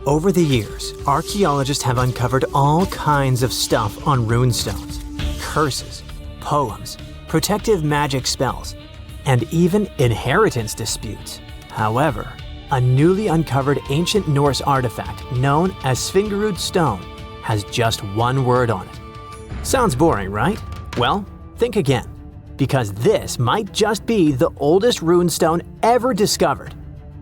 Over the years, archaeologists have uncovered all kinds of stuff on runestones: curses, poems, protective magic spells, and even inheritance disputes. However, a newly uncovered ancient Norse artifact known as Svingerud stone has just one word on it. Sounds boring, right? Well, think again, because this might just be the oldest runestone ever discovered,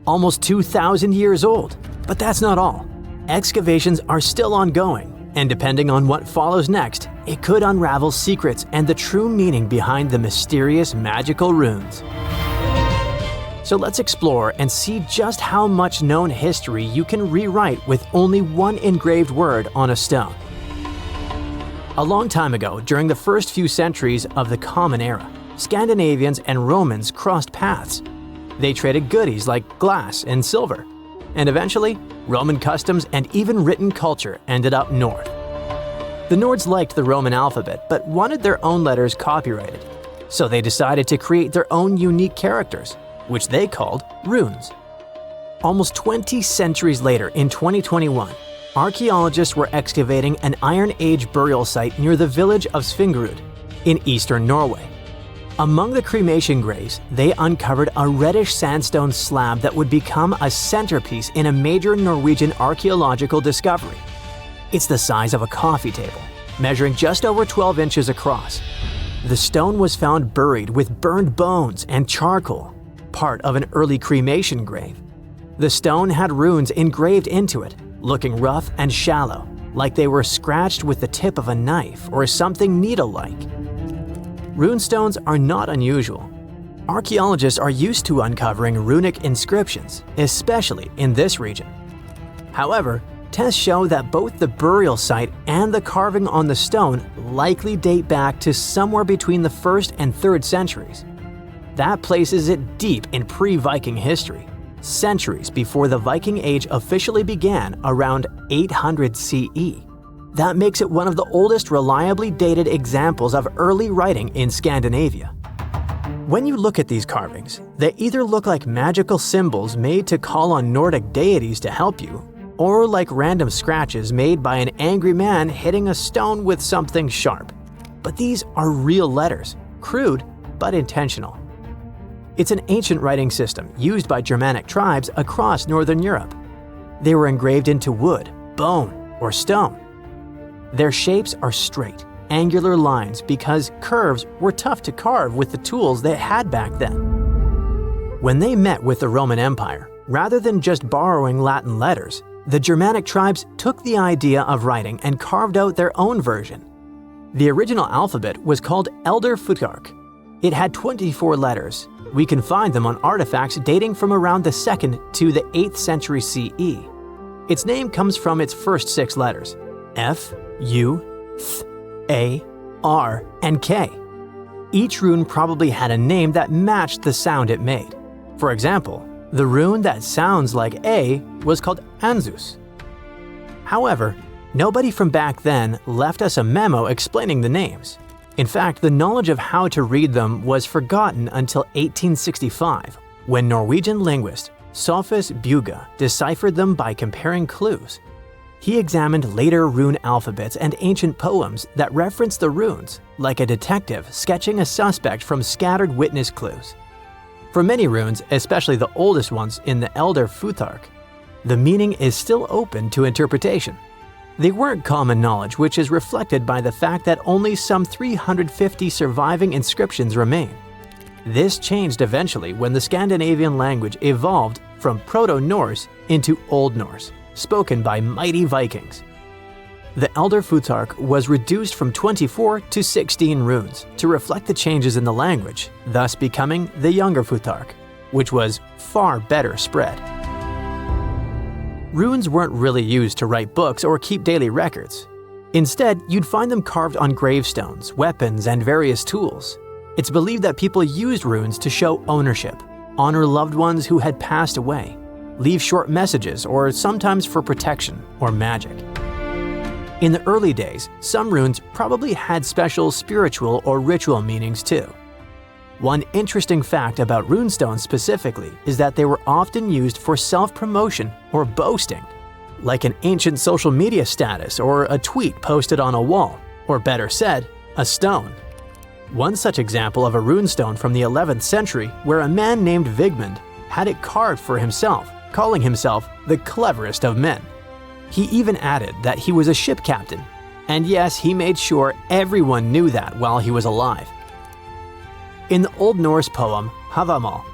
almost 2,000 years old. But that's not all. Excavations are still ongoing, and depending on what follows next, it could unravel secrets and the true meaning behind the mysterious magical runes. So let's explore and see just how much known history you can rewrite with only one engraved word on a stone. A long time ago, during the first few centuries of the Common Era, Scandinavians and Romans crossed paths. They traded goodies like glass and silver. And eventually, Roman customs and even written culture ended up north. The Nords liked the Roman alphabet but wanted their own letters copyrighted, so they decided to create their own unique characters, which they called runes. Almost 20 centuries later, in 2021, archaeologists were excavating an Iron Age burial site near the village of Svingerud in eastern Norway. Among the cremation graves, they uncovered a reddish sandstone slab that would become a centerpiece in a major Norwegian archaeological discovery. It's the size of a coffee table, measuring just over 12 inches across. The stone was found buried with burned bones and charcoal, part of an early cremation grave. The stone had runes engraved into it, looking rough and shallow, like they were scratched with the tip of a knife or something needle-like. Runestones are not unusual. Archaeologists are used to uncovering runic inscriptions, especially in this region. However, tests show that both the burial site and the carving on the stone likely date back to somewhere between the 1st and 3rd centuries. That places it deep in pre-Viking history, centuries before the Viking Age officially began around 800 CE. That makes it one of the oldest reliably dated examples of early writing in Scandinavia. When you look at these carvings, they either look like magical symbols made to call on Nordic deities to help you, or like random scratches made by an angry man hitting a stone with something sharp. But these are real letters, crude but intentional. It's an ancient writing system used by Germanic tribes across Northern Europe. They were engraved into wood, bone, or stone. Their shapes are straight, angular lines because curves were tough to carve with the tools they had back then. When they met with the Roman Empire, rather than just borrowing Latin letters, the Germanic tribes took the idea of writing and carved out their own version. The original alphabet was called Elder Futhark. It had 24 letters. We can find them on artifacts dating from around the 2nd to the 8th century CE. Its name comes from its first 6 letters: F, U, Th, A, R, and K. Each rune probably had a name that matched the sound it made. For example, the rune that sounds like A was called Anzus. However, nobody from back then left us a memo explaining the names. In fact, the knowledge of how to read them was forgotten until 1865, when Norwegian linguist Sophus Bugge deciphered them by comparing clues. He examined later rune alphabets and ancient poems that referenced the runes, like a detective sketching a suspect from scattered witness clues. For many runes, especially the oldest ones in the Elder Futhark, the meaning is still open to interpretation. They weren't common knowledge, which is reflected by the fact that only some 350 surviving inscriptions remain. This changed eventually when the Scandinavian language evolved from Proto-Norse into Old Norse, spoken by mighty Vikings. The Elder Futhark was reduced from 24 to 16 runes to reflect the changes in the language, thus becoming the Younger Futhark, which was far better spread. Runes weren't really used to write books or keep daily records. Instead, you'd find them carved on gravestones, weapons, and various tools. It's believed that people used runes to show ownership, honor loved ones who had passed away, leave short messages, or sometimes for protection or magic. In the early days, some runes probably had special spiritual or ritual meanings too. One interesting fact about runestones specifically is that they were often used for self-promotion or boasting. like an ancient social media status or a tweet posted on a wall, or better said, a stone. One such example of a runestone from the 11th century where a man named Vigmund had it carved for himself, calling himself the cleverest of men. He even added that he was a ship captain, and yes, he made sure everyone knew that while he was alive. In the Old Norse poem Havamal,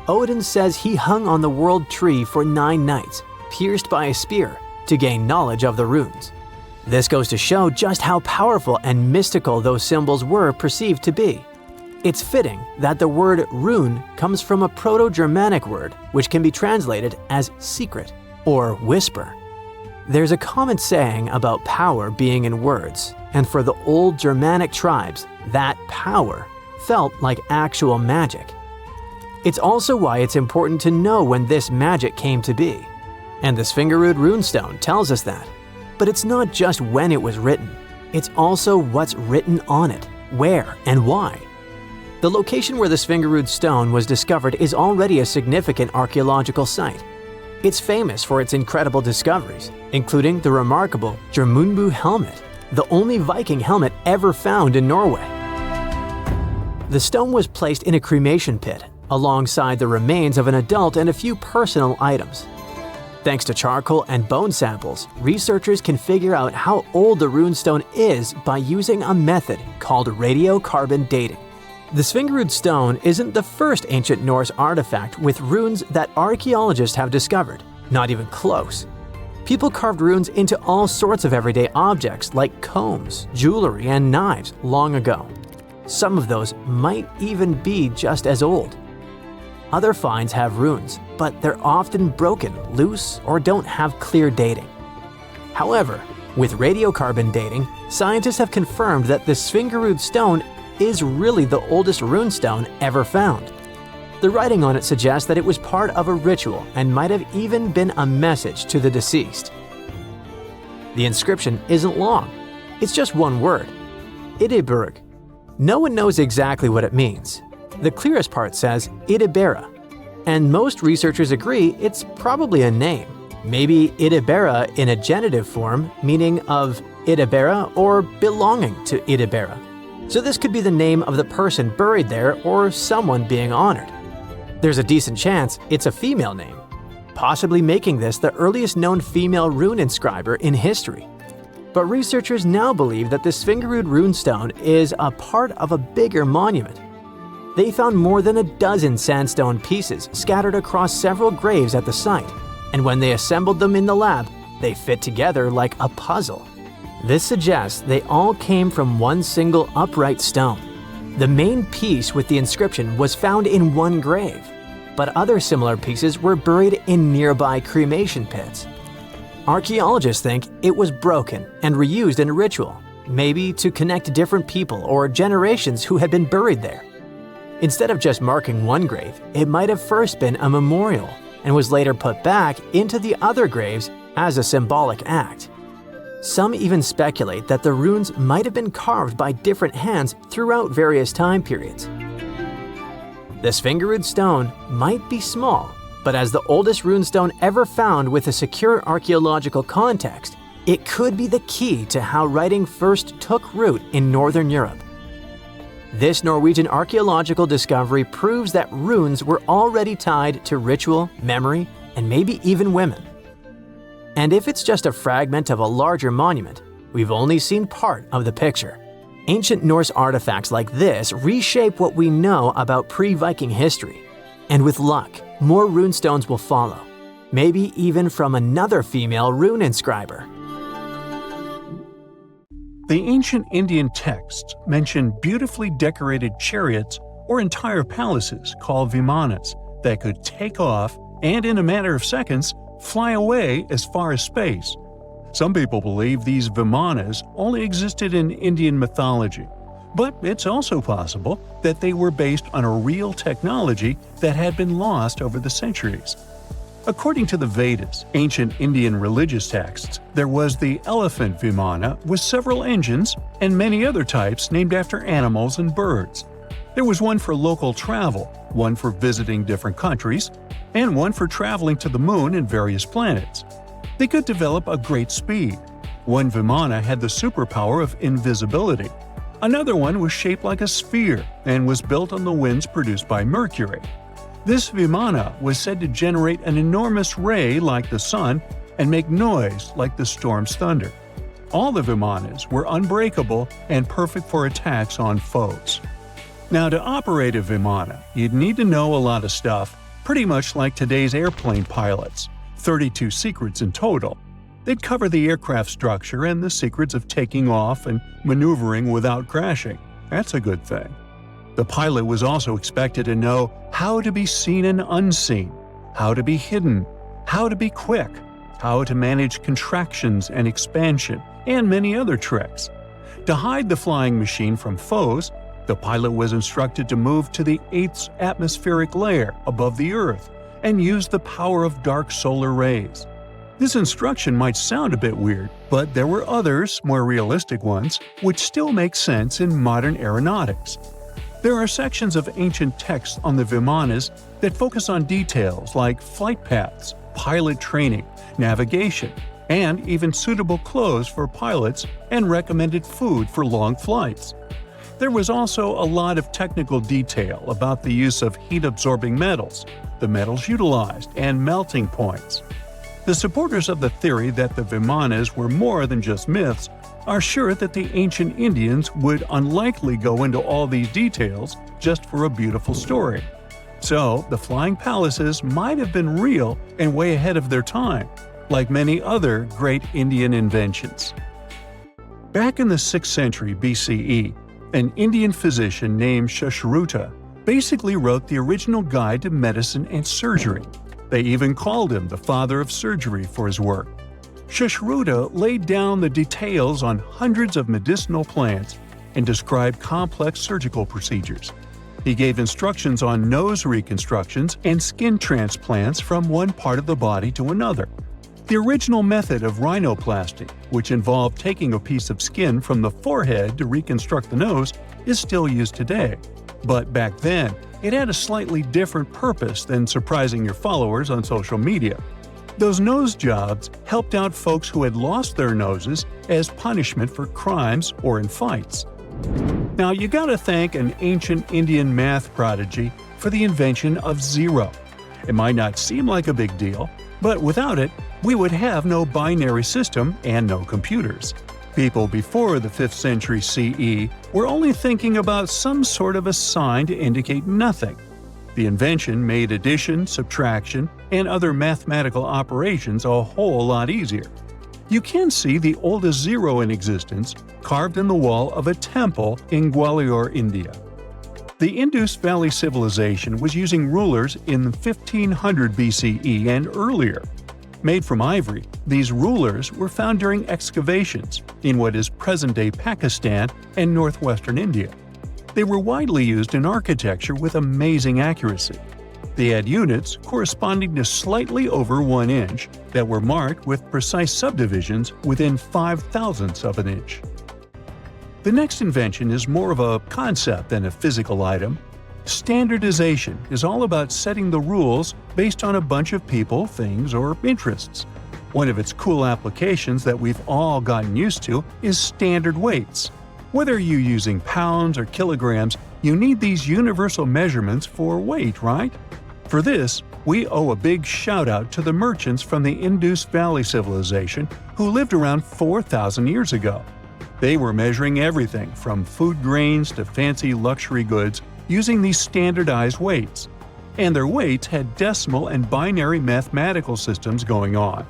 Odin says he hung on the world tree for 9 nights, pierced by a spear, to gain knowledge of the runes. This goes to show just how powerful and mystical those symbols were perceived to be. It's fitting that the word rune comes from a Proto-Germanic word which can be translated as secret or whisper. There's a common saying about power being in words, and for the old Germanic tribes, that power felt like actual magic. It's also why it's important to know when this magic came to be. And the Svingerud runestone tells us that. But it's not just when it was written, it's also what's written on it, where and why. The location where the Svingerud stone was discovered is already a significant archaeological site. It's famous for its incredible discoveries, including the remarkable Jormungbu helmet, the only Viking helmet ever found in Norway. The stone was placed in a cremation pit, alongside the remains of an adult and a few personal items. Thanks to charcoal and bone samples, researchers can figure out how old the runestone is by using a method called radiocarbon dating. The Svingerud stone isn't the first ancient Norse artifact with runes that archaeologists have discovered, not even close. People carved runes into all sorts of everyday objects like combs, jewelry, and knives long ago. Some of those might even be just as old. Other finds have runes, but they're often broken, loose, or don't have clear dating. However, with radiocarbon dating, scientists have confirmed that the Svingerud stone is really the oldest runestone ever found. The writing on it suggests that it was part of a ritual and might have even been a message to the deceased. The inscription isn't long. It's just one word, Idiburg. No one knows exactly what it means. The clearest part says Idibera, and most researchers agree it's probably a name. Maybe Idibera in a genitive form, meaning of Idibera or belonging to Idibera. So this could be the name of the person buried there or someone being honored. There's a decent chance it's a female name, possibly making this the earliest known female rune inscriber in history. But researchers now believe that the Svingerud runestone is a part of a bigger monument. They found more than a dozen sandstone pieces scattered across several graves at the site, and when they assembled them in the lab, they fit together like a puzzle. This suggests they all came from one single upright stone. The main piece with the inscription was found in one grave, but other similar pieces were buried in nearby cremation pits. Archaeologists think it was broken and reused in a ritual, maybe to connect different people or generations who had been buried there. Instead of just marking one grave, it might have first been a memorial and was later put back into the other graves as a symbolic act. Some even speculate that the runes might have been carved by different hands throughout various time periods. The Svingerud stone might be small, but as the oldest runestone ever found with a secure archaeological context, it could be the key to how writing first took root in Northern Europe. This Norwegian archaeological discovery proves that runes were already tied to ritual, memory, and maybe even women. And if it's just a fragment of a larger monument, we've only seen part of the picture. Ancient Norse artifacts like this reshape what we know about pre-Viking history. And with luck, more runestones will follow, maybe even from another female rune inscriber. The ancient Indian texts mention beautifully decorated chariots or entire palaces called vimanas that could take off and, in a matter of seconds, fly away as far as space. Some people believe these vimanas only existed in Indian mythology, but it's also possible that they were based on a real technology that had been lost over the centuries. According to the Vedas, ancient Indian religious texts, there was the elephant vimana with several engines and many other types named after animals and birds. There was one for local travel, one for visiting different countries, and one for traveling to the moon and various planets. They could develop a great speed. One Vimana had the superpower of invisibility. Another one was shaped like a sphere and was built on the winds produced by Mercury. This Vimana was said to generate an enormous ray like the sun and make noise like the storm's thunder. All the Vimanas were unbreakable and perfect for attacks on foes. Now, to operate a Vimana, you'd need to know a lot of stuff, pretty much like today's airplane pilots, 32 secrets in total. They'd cover the aircraft structure and the secrets of taking off and maneuvering without crashing. That's a good thing. The pilot was also expected to know how to be seen and unseen, how to be hidden, how to be quick, how to manage contractions and expansion, and many other tricks. To hide the flying machine from foes, the pilot was instructed to move to the 8th atmospheric layer above the Earth and use the power of dark solar rays. This instruction might sound a bit weird, but there were others, more realistic ones, which still make sense in modern aeronautics. There are sections of ancient texts on the Vimanas that focus on details like flight paths, pilot training, navigation, and even suitable clothes for pilots and recommended food for long flights. There was also a lot of technical detail about the use of heat-absorbing metals, the metals utilized, and melting points. The supporters of the theory that the Vimanas were more than just myths are sure that the ancient Indians would unlikely go into all these details just for a beautiful story. So, the flying palaces might have been real and way ahead of their time, like many other great Indian inventions. Back in the 6th century BCE, an Indian physician named Svingerud basically wrote the original guide to medicine and surgery. They even called him the father of surgery for his work. Svingerud laid down the details on hundreds of medicinal plants and described complex surgical procedures. He gave instructions on nose reconstructions and skin transplants from one part of the body to another. The original method of rhinoplasty, which involved taking a piece of skin from the forehead to reconstruct the nose, is still used today. But back then, it had a slightly different purpose than surprising your followers on social media. Those nose jobs helped out folks who had lost their noses as punishment for crimes or in fights. Now, you gotta thank an ancient Indian math prodigy for the invention of zero. It might not seem like a big deal, but without it, we would have no binary system and no computers. People before the 5th century CE were only thinking about some sort of a sign to indicate nothing. The invention made addition, subtraction, and other mathematical operations a whole lot easier. You can see the oldest zero in existence carved in the wall of a temple in Gwalior, India. The Indus Valley Civilization was using rulers in 1500 BCE and earlier. Made from ivory, these rulers were found during excavations in what is present-day Pakistan and northwestern India. They were widely used in architecture with amazing accuracy. They had units corresponding to slightly over 1 inch that were marked with precise subdivisions within 5/1000ths of an inch. The next invention is more of a concept than a physical item. Standardization is all about setting the rules based on a bunch of people, things, or interests. One of its cool applications that we've all gotten used to is standard weights. Whether you're using pounds or kilograms, you need these universal measurements for weight, right? For this, we owe a big shout-out to the merchants from the Indus Valley Civilization who lived around 4,000 years ago. They were measuring everything from food grains to fancy luxury goods using these standardized weights. And their weights had decimal and binary mathematical systems going on.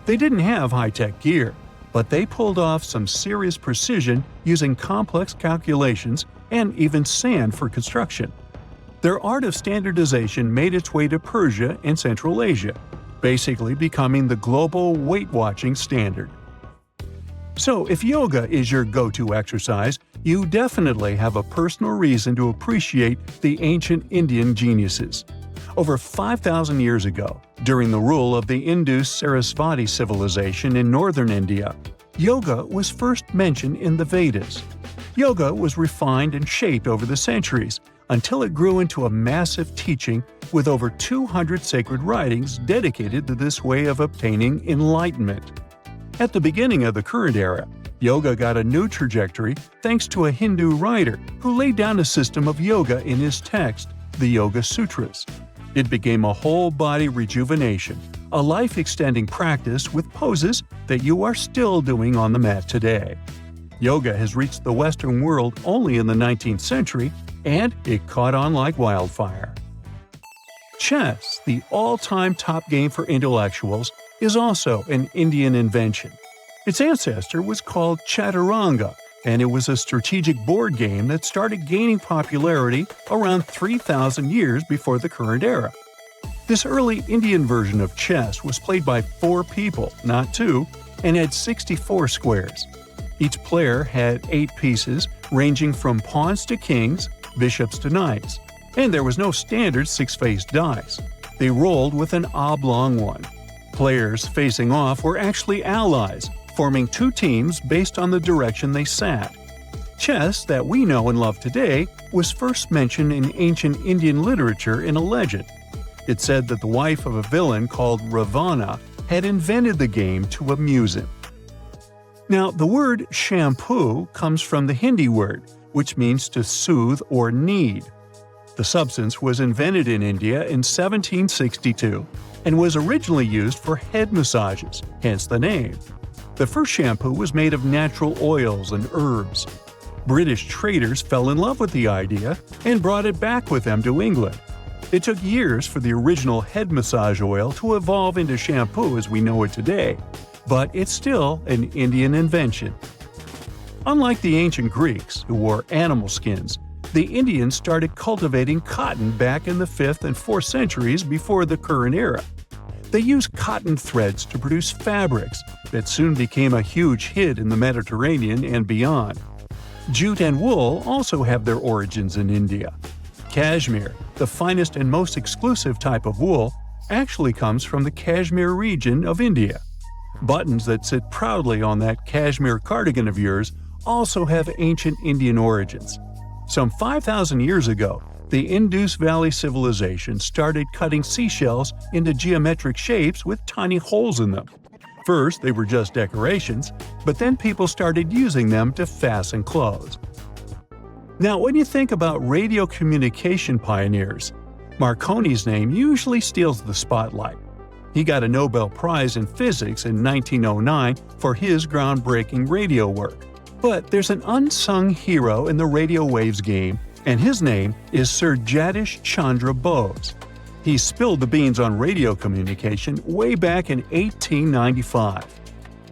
They didn't have high-tech gear, but they pulled off some serious precision using complex calculations and even sand for construction. Their art of standardization made its way to Persia and Central Asia, basically becoming the global weight-watching standard. So, if yoga is your go-to exercise, you definitely have a personal reason to appreciate the ancient Indian geniuses. Over 5,000 years ago, during the rule of the Indus-Sarasvati civilization in northern India, yoga was first mentioned in the Vedas. Yoga was refined and shaped over the centuries, until it grew into a massive teaching with over 200 sacred writings dedicated to this way of obtaining enlightenment. At the beginning of the current era, yoga got a new trajectory thanks to a Hindu writer who laid down a system of yoga in his text, the Yoga Sutras. It became a whole-body rejuvenation, a life-extending practice with poses that you are still doing on the mat today. Yoga has reached the Western world only in the 19th century, and it caught on like wildfire. Chess, the all-time top game for intellectuals, is also an Indian invention. Its ancestor was called Chaturanga, and it was a strategic board game that started gaining popularity around 3,000 years before the current era. This early Indian version of chess was played by 4 people, not 2, and had 64 squares. Each player had 8 pieces, ranging from pawns to kings, bishops to knights, and there was no standard 6-faced dice. They rolled with an oblong one. Players facing off were actually allies, forming 2 teams based on the direction they sat. Chess, that we know and love today, was first mentioned in ancient Indian literature in a legend. It said that the wife of a villain called Ravana had invented the game to amuse him. Now, the word shampoo comes from the Hindi word, which means to soothe or knead. The substance was invented in India in 1762 and was originally used for head massages, hence the name. The first shampoo was made of natural oils and herbs. British traders fell in love with the idea and brought it back with them to England. It took years for the original head massage oil to evolve into shampoo as we know it today, but it's still an Indian invention. Unlike the ancient Greeks, who wore animal skins, the Indians started cultivating cotton back in the 5th and 4th centuries before the current era. They used cotton threads to produce fabrics that soon became a huge hit in the Mediterranean and beyond. Jute and wool also have their origins in India. Cashmere, the finest and most exclusive type of wool, actually comes from the Kashmir region of India. Buttons that sit proudly on that cashmere cardigan of yours also have ancient Indian origins. Some 5,000 years ago, the Indus Valley civilization started cutting seashells into geometric shapes with tiny holes in them. First, they were just decorations, but then people started using them to fasten clothes. Now, when you think about radio communication pioneers, Marconi's name usually steals the spotlight. He got a Nobel Prize in Physics in 1909 for his groundbreaking radio work. But there's an unsung hero in the radio waves game, and his name is Sir Jagdish Chandra Bose. He spilled the beans on radio communication way back in 1895.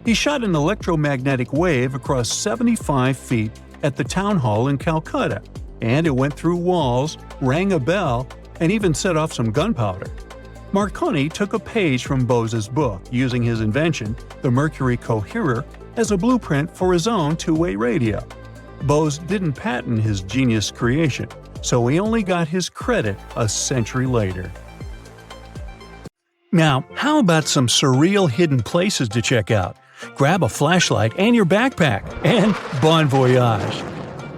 He shot an electromagnetic wave across 75 feet at the town hall in Calcutta, and it went through walls, rang a bell, and even set off some gunpowder. Marconi took a page from Bose's book, using his invention, the Mercury Coherer, as a blueprint for his own two-way radio. Bose didn't patent his genius creation, so he only got his credit a century later. Now, how about some surreal hidden places to check out? Grab a flashlight and your backpack, and bon voyage!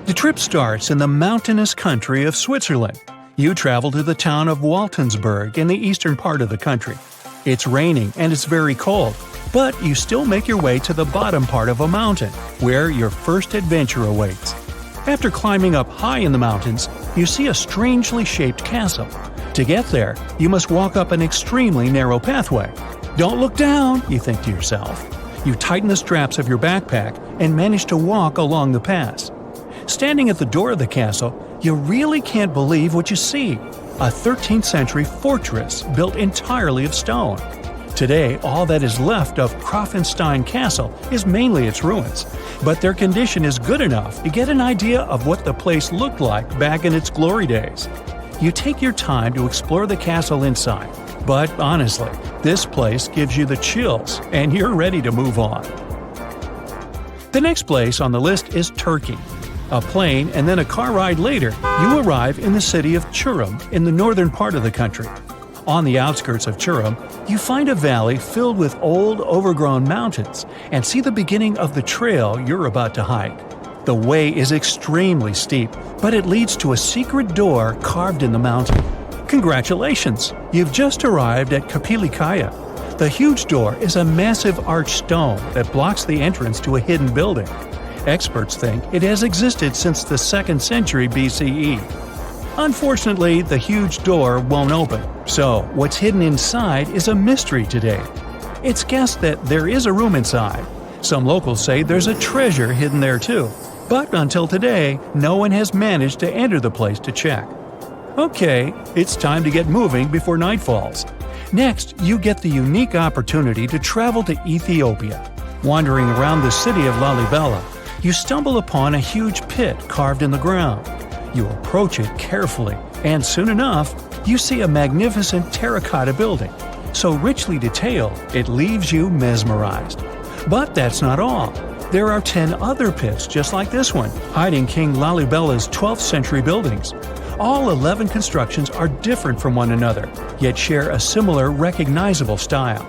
The trip starts in the mountainous country of Switzerland. You travel to the town of Waltensburg in the eastern part of the country. It's raining and it's very cold, but you still make your way to the bottom part of a mountain, where your first adventure awaits. After climbing up high in the mountains, you see a strangely shaped castle. To get there, you must walk up an extremely narrow pathway. Don't look down, you think to yourself. You tighten the straps of your backpack and manage to walk along the pass. Standing at the door of the castle, you really can't believe what you see. A 13th century fortress built entirely of stone. Today, all that is left of Krafenstein Castle is mainly its ruins, but their condition is good enough to get an idea of what the place looked like back in its glory days. You take your time to explore the castle inside, but honestly, this place gives you the chills and you're ready to move on. The next place on the list is Turkey. A plane and then a car ride later, you arrive in the city of Çorum in the northern part of the country. On the outskirts of Çorum, you find a valley filled with old, overgrown mountains and see the beginning of the trail you're about to hike. The way is extremely steep, but it leads to a secret door carved in the mountain. Congratulations! You've just arrived at Kapilikaya. The huge door is a massive arched stone that blocks the entrance to a hidden building. Experts think it has existed since the 2nd century BCE. Unfortunately, the huge door won't open, so what's hidden inside is a mystery today. It's guessed that there is a room inside. Some locals say there's a treasure hidden there too, but until today, no one has managed to enter the place to check. Okay, it's time to get moving before night falls. Next, you get the unique opportunity to travel to Ethiopia. Wandering around the city of Lalibela, you stumble upon a huge pit carved in the ground. You approach it carefully, and soon enough, you see a magnificent terracotta building. So richly detailed, it leaves you mesmerized. But that's not all. There are 10 other pits just like this one, hiding King Lalibela's 12th century buildings. All 11 constructions are different from one another, yet share a similar recognizable style.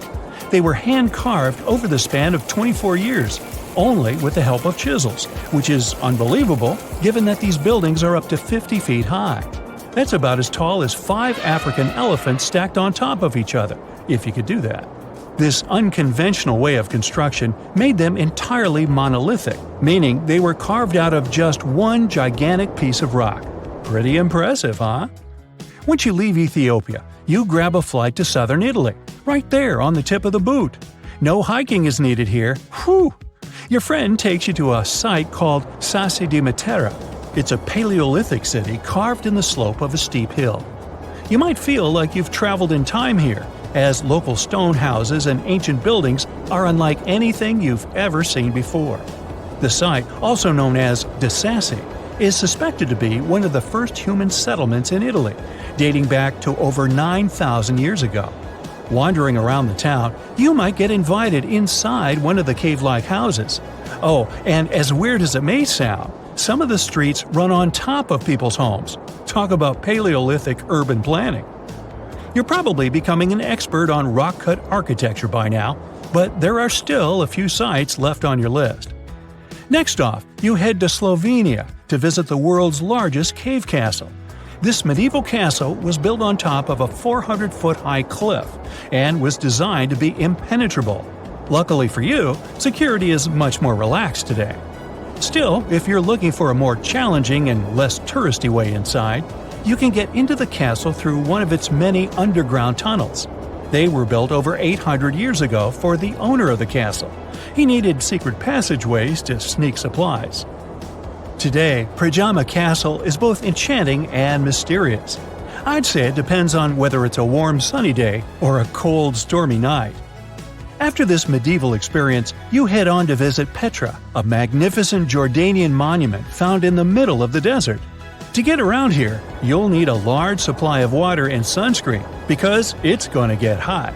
They were hand-carved over the span of 24 years, only with the help of chisels, which is unbelievable given that these buildings are up to 50 feet high. That's about as tall as 5 African elephants stacked on top of each other, if you could do that. This unconventional way of construction made them entirely monolithic, meaning they were carved out of just one gigantic piece of rock. Pretty impressive, huh? Once you leave Ethiopia, you grab a flight to southern Italy, right there on the tip of the boot. No hiking is needed here. Whew! Your friend takes you to a site called Sassi di Matera. It's a Paleolithic city carved in the slope of a steep hill. You might feel like you've traveled in time here, as local stone houses and ancient buildings are unlike anything you've ever seen before. The site, also known as De Sassi, is suspected to be one of the first human settlements in Italy, dating back to over 9,000 years ago. Wandering around the town, you might get invited inside one of the cave-like houses. Oh, and as weird as it may sound, some of the streets run on top of people's homes. Talk about Paleolithic urban planning. You're probably becoming an expert on rock-cut architecture by now, but there are still a few sites left on your list. Next off, you head to Slovenia to visit the world's largest cave castle. This medieval castle was built on top of a 400-foot-high cliff and was designed to be impenetrable. Luckily for you, security is much more relaxed today. Still, if you're looking for a more challenging and less touristy way inside, you can get into the castle through one of its many underground tunnels. They were built over 800 years ago for the owner of the castle. He needed secret passageways to sneak supplies. Today, Pajama Castle is both enchanting and mysterious. I'd say it depends on whether it's a warm sunny day or a cold stormy night. After this medieval experience, you head on to visit Petra, a magnificent Jordanian monument found in the middle of the desert. To get around here, you'll need a large supply of water and sunscreen because it's going to get hot.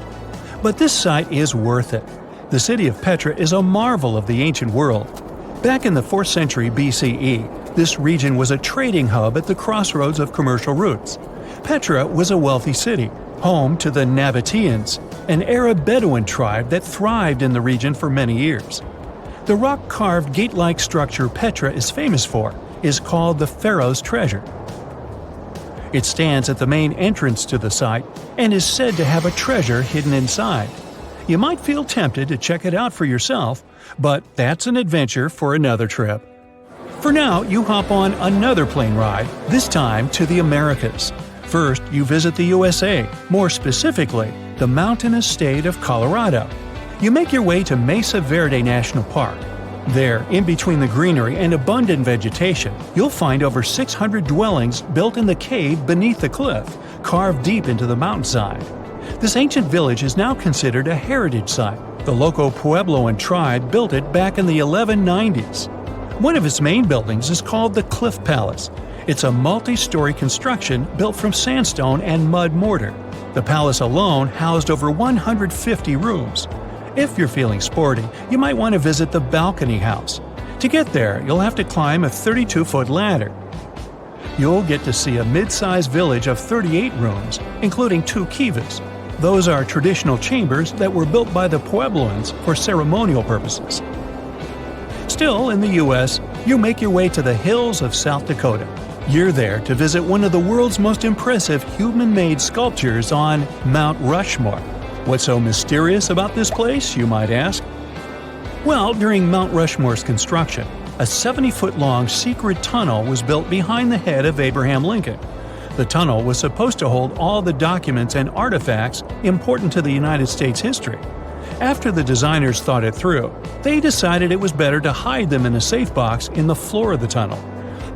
But this site is worth it. The city of Petra is a marvel of the ancient world. Back in the 4th century BCE, this region was a trading hub at the crossroads of commercial routes. Petra was a wealthy city, home to the Nabateans, an Arab Bedouin tribe that thrived in the region for many years. The rock-carved gate-like structure Petra is famous for is called the Pharaoh's Treasure. It stands at the main entrance to the site and is said to have a treasure hidden inside. You might feel tempted to check it out for yourself, but that's an adventure for another trip. For now, you hop on another plane ride, this time to the Americas. First, you visit the USA, more specifically, the mountainous state of Colorado. You make your way to Mesa Verde National Park. There, in between the greenery and abundant vegetation, you'll find over 600 dwellings built in the cave beneath the cliff, carved deep into the mountainside. This ancient village is now considered a heritage site. The local Puebloan tribe built it back in the 1190s. One of its main buildings is called the Cliff Palace. It's a multi-story construction built from sandstone and mud mortar. The palace alone housed over 150 rooms. If you're feeling sporty, you might want to visit the Balcony House. To get there, you'll have to climb a 32-foot ladder. You'll get to see a mid-sized village of 38 rooms, including 2 kivas. Those are traditional chambers that were built by the Puebloans for ceremonial purposes. Still, in the U.S., you make your way to the hills of South Dakota. You're there to visit one of the world's most impressive human-made sculptures on Mount Rushmore. What's so mysterious about this place, you might ask? Well, during Mount Rushmore's construction, a 70-foot-long secret tunnel was built behind the head of Abraham Lincoln. The tunnel was supposed to hold all the documents and artifacts important to the United States history. After the designers thought it through, they decided it was better to hide them in a safe box in the floor of the tunnel.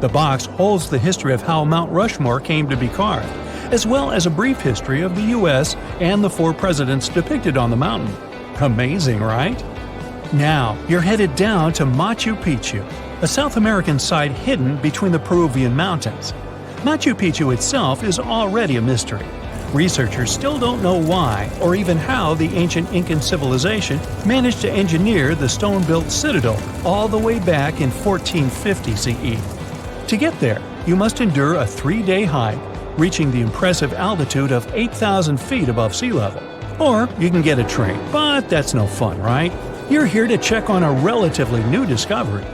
The box holds the history of how Mount Rushmore came to be carved, as well as a brief history of the U.S. and the 4 presidents depicted on the mountain. Amazing, right? Now, you're headed down to Machu Picchu, a South American site hidden between the Peruvian mountains. Machu Picchu itself is already a mystery. Researchers still don't know why or even how the ancient Incan civilization managed to engineer the stone-built citadel all the way back in 1450 CE. To get there, you must endure a 3-day hike, reaching the impressive altitude of 8,000 feet above sea level. Or you can get a train, but that's no fun, right? You're here to check on a relatively new discovery.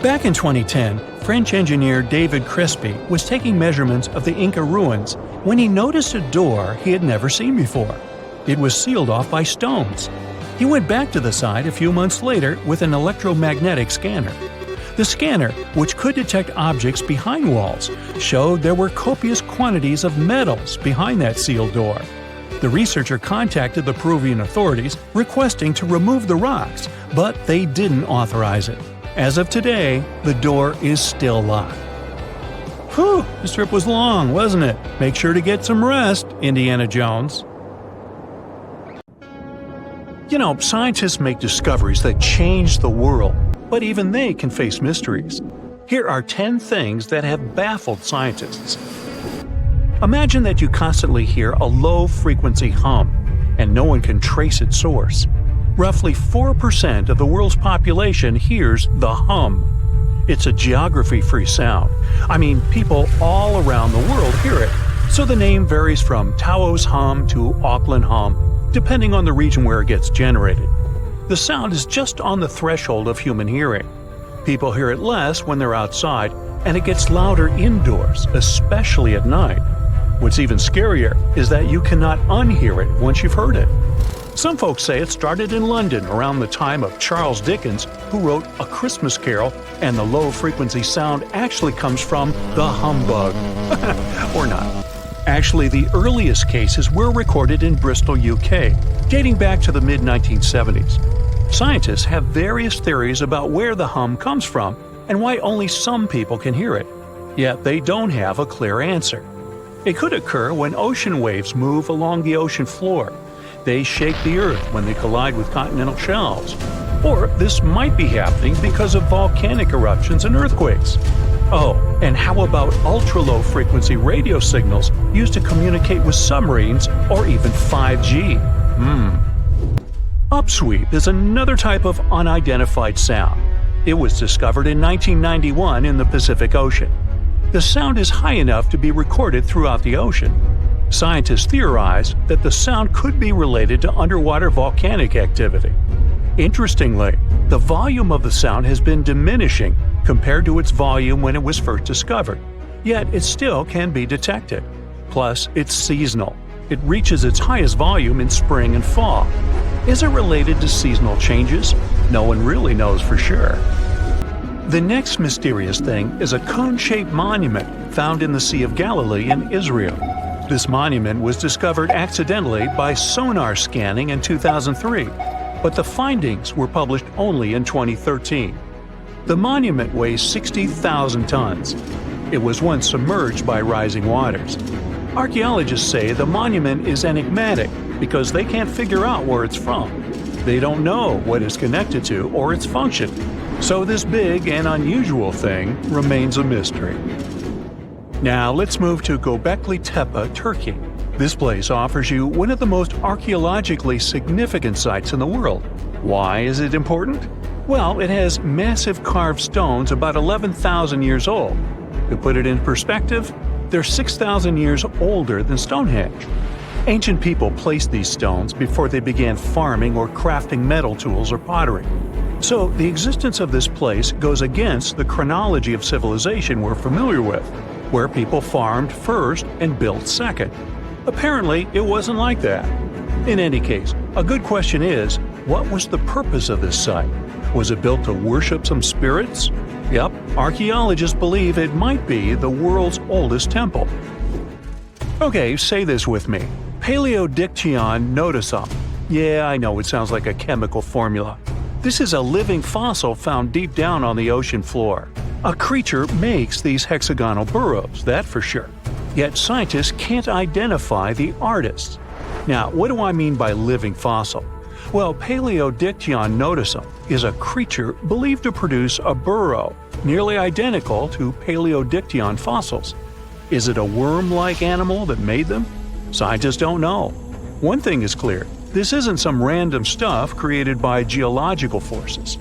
Back in 2010, French engineer David Crespi was taking measurements of the Inca ruins when he noticed a door he had never seen before. It was sealed off by stones. He went back to the site a few months later with an electromagnetic scanner. The scanner, which could detect objects behind walls, showed there were copious quantities of metals behind that sealed door. The researcher contacted the Peruvian authorities requesting to remove the rocks, but they didn't authorize it. As of today, the door is still locked. Whew, this trip was long, wasn't it? Make sure to get some rest, Indiana Jones. You know, scientists make discoveries that change the world, but even they can face mysteries. Here are 10 things that have baffled scientists. Imagine that you constantly hear a low-frequency hum, and no one can trace its source. Roughly 4% of the world's population hears the hum. It's a geography-free sound. I mean, people all around the world hear it, so the name varies from Tao's hum to Auckland hum, depending on the region where it gets generated. The sound is just on the threshold of human hearing. People hear it less when they're outside, and it gets louder indoors, especially at night. What's even scarier is that you cannot unhear it once you've heard it. Some folks say it started in London around the time of Charles Dickens, who wrote A Christmas Carol, and the low-frequency sound actually comes from the humbug. Or not. Actually, the earliest cases were recorded in Bristol, UK, dating back to the mid-1970s. Scientists have various theories about where the hum comes from and why only some people can hear it, yet they don't have a clear answer. It could occur when ocean waves move along the ocean floor. They shake the Earth when they collide with continental shelves. Or this might be happening because of volcanic eruptions and earthquakes. Oh, and how about ultra-low frequency radio signals used to communicate with submarines or even 5G? Upsweep is another type of unidentified sound. It was discovered in 1991 in the Pacific Ocean. The sound is high enough to be recorded throughout the ocean. Scientists theorize that the sound could be related to underwater volcanic activity. Interestingly, the volume of the sound has been diminishing compared to its volume when it was first discovered, yet it still can be detected. Plus, it's seasonal. It reaches its highest volume in spring and fall. Is it related to seasonal changes? No one really knows for sure. The next mysterious thing is a cone-shaped monument found in the Sea of Galilee in Israel. This monument was discovered accidentally by sonar scanning in 2003, but the findings were published only in 2013. The monument weighs 60,000 tons. It was once submerged by rising waters. Archaeologists say the monument is enigmatic because they can't figure out where it's from. They don't know what it's connected to or its function. So this big and unusual thing remains a mystery. Now let's move to Göbekli Tepe, Turkey. This place offers you one of the most archaeologically significant sites in the world. Why is it important? Well, it has massive carved stones about 11,000 years old. To put it in perspective, they're 6,000 years older than Stonehenge. Ancient people placed these stones before they began farming or crafting metal tools or pottery. So the existence of this place goes against the chronology of civilization we're familiar with, where people farmed first and built second. Apparently, it wasn't like that. In any case, a good question is, what was the purpose of this site? Was it built to worship some spirits? Yep, archaeologists believe it might be the world's oldest temple. Okay, say this with me. Paleodiction notusum. Yeah, I know it sounds like a chemical formula. This is a living fossil found deep down on the ocean floor. A creature makes these hexagonal burrows, that for sure. Yet scientists can't identify the artists. Now, what do I mean by living fossil? Well, Paleodiction notusum is a creature believed to produce a burrow nearly identical to Paleodiction fossils. Is it a worm-like animal that made them? Scientists don't know. One thing is clear. This isn't some random stuff created by geological forces.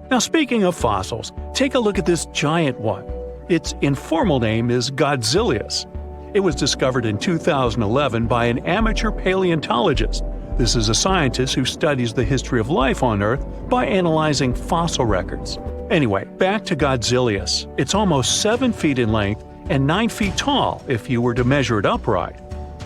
Now, speaking of fossils, take a look at this giant one. Its informal name is Godzillius. It was discovered in 2011 by an amateur paleontologist. This is a scientist who studies the history of life on Earth by analyzing fossil records. Anyway, back to Godzillius. It's almost 7 feet in length and 9 feet tall if you were to measure it upright.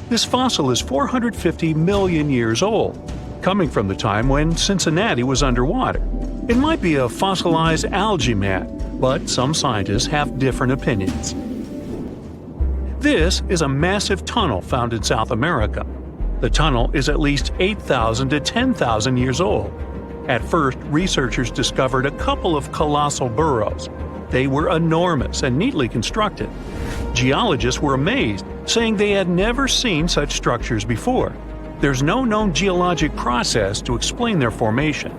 This fossil is 450 million years old, coming from the time when Cincinnati was underwater. It might be a fossilized algae mat, but some scientists have different opinions. This is a massive tunnel found in South America. The tunnel is at least 8,000 to 10,000 years old. At first, researchers discovered a couple of colossal burrows. They were enormous and neatly constructed. Geologists were amazed, saying they had never seen such structures before. There's no known geologic process to explain their formation.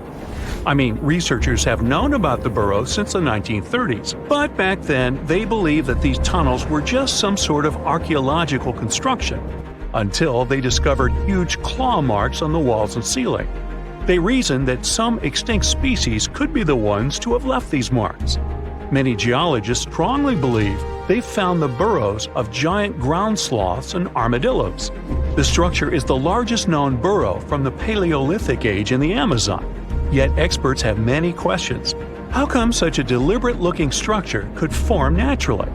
I mean, researchers have known about the burrows since the 1930s, but back then they believed that these tunnels were just some sort of archaeological construction, until they discovered huge claw marks on the walls and ceiling. They reasoned that some extinct species could be the ones to have left these marks. Many geologists strongly believe they've found the burrows of giant ground sloths and armadillos. The structure is the largest known burrow from the Paleolithic age in the Amazon. Yet experts have many questions. How come such a deliberate-looking structure could form naturally?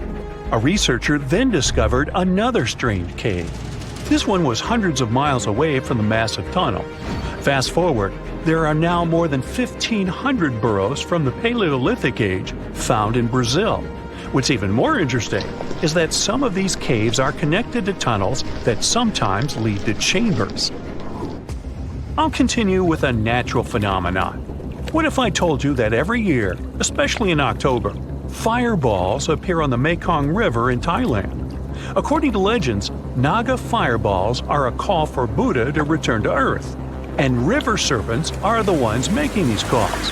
A researcher then discovered another strange cave. This one was hundreds of miles away from the massive tunnel. Fast forward, there are now more than 1,500 burrows from the Paleolithic age found in Brazil. What's even more interesting is that some of these caves are connected to tunnels that sometimes lead to chambers. I'll continue with a natural phenomenon. What if I told you that every year, especially in October, fireballs appear on the Mekong River in Thailand? According to legends, Naga fireballs are a call for Buddha to return to Earth, and river serpents are the ones making these calls.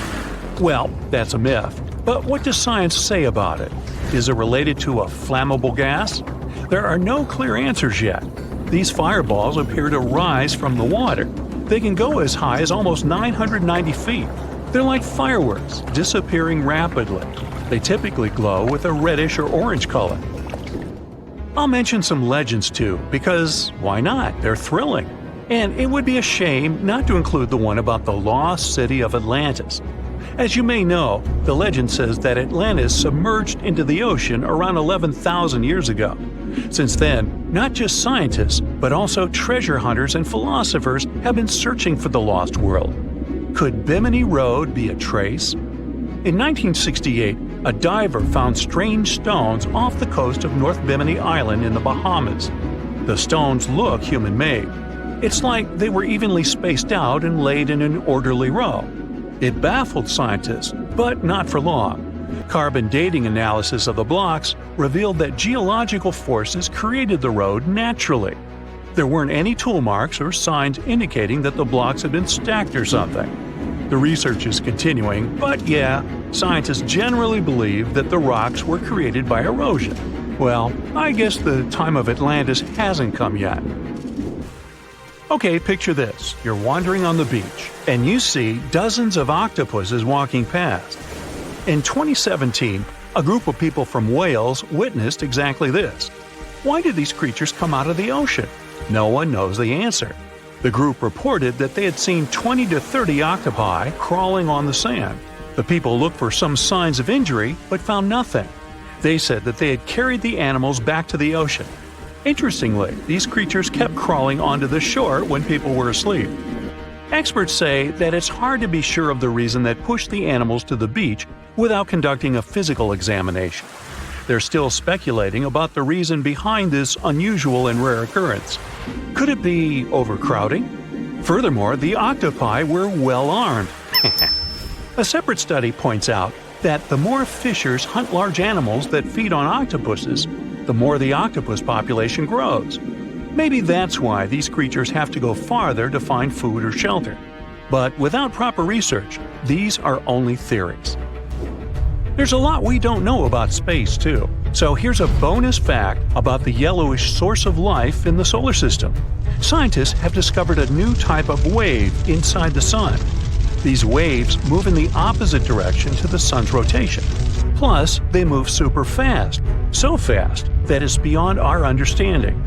Well, that's a myth, but what does science say about it? Is it related to a flammable gas? There are no clear answers yet. These fireballs appear to rise from the water. They can go as high as almost 990 feet. They're like fireworks, disappearing rapidly. They typically glow with a reddish or orange color. I'll mention some legends too, because why not? They're thrilling. And it would be a shame not to include the one about the lost city of Atlantis. As you may know, the legend says that Atlantis submerged into the ocean around 11,000 years ago. Since then, not just scientists, but also treasure hunters and philosophers have been searching for the lost world. Could Bimini Road be a trace? In 1968, a diver found strange stones off the coast of North Bimini Island in the Bahamas. The stones look human-made. It's like they were evenly spaced out and laid in an orderly row. It baffled scientists, but not for long. Carbon dating analysis of the blocks revealed that geological forces created the road naturally. There weren't any tool marks or signs indicating that the blocks had been stacked or something. The research is continuing, but yeah, scientists generally believe that the rocks were created by erosion. Well, I guess the time of Atlantis hasn't come yet. Okay, picture this. You're wandering on the beach, and you see dozens of octopuses walking past. In 2017, a group of people from Wales witnessed exactly this. Why did these creatures come out of the ocean? No one knows the answer. The group reported that they had seen 20 to 30 octopi crawling on the sand. The people looked for some signs of injury but found nothing. They said that they had carried the animals back to the ocean. Interestingly, these creatures kept crawling onto the shore when people were asleep. Experts say that it's hard to be sure of the reason that pushed the animals to the beach without conducting a physical examination. They're still speculating about the reason behind this unusual and rare occurrence. Could it be overcrowding? Furthermore, the octopi were well armed. A separate study points out that the more fishers hunt large animals that feed on octopuses, the more the octopus population grows. Maybe that's why these creatures have to go farther to find food or shelter. But without proper research, these are only theories. There's a lot we don't know about space, too. So here's a bonus fact about the yellowish source of life in the solar system. Scientists have discovered a new type of wave inside the sun. These waves move in the opposite direction to the sun's rotation. Plus, they move super fast, so fast that it's beyond our understanding.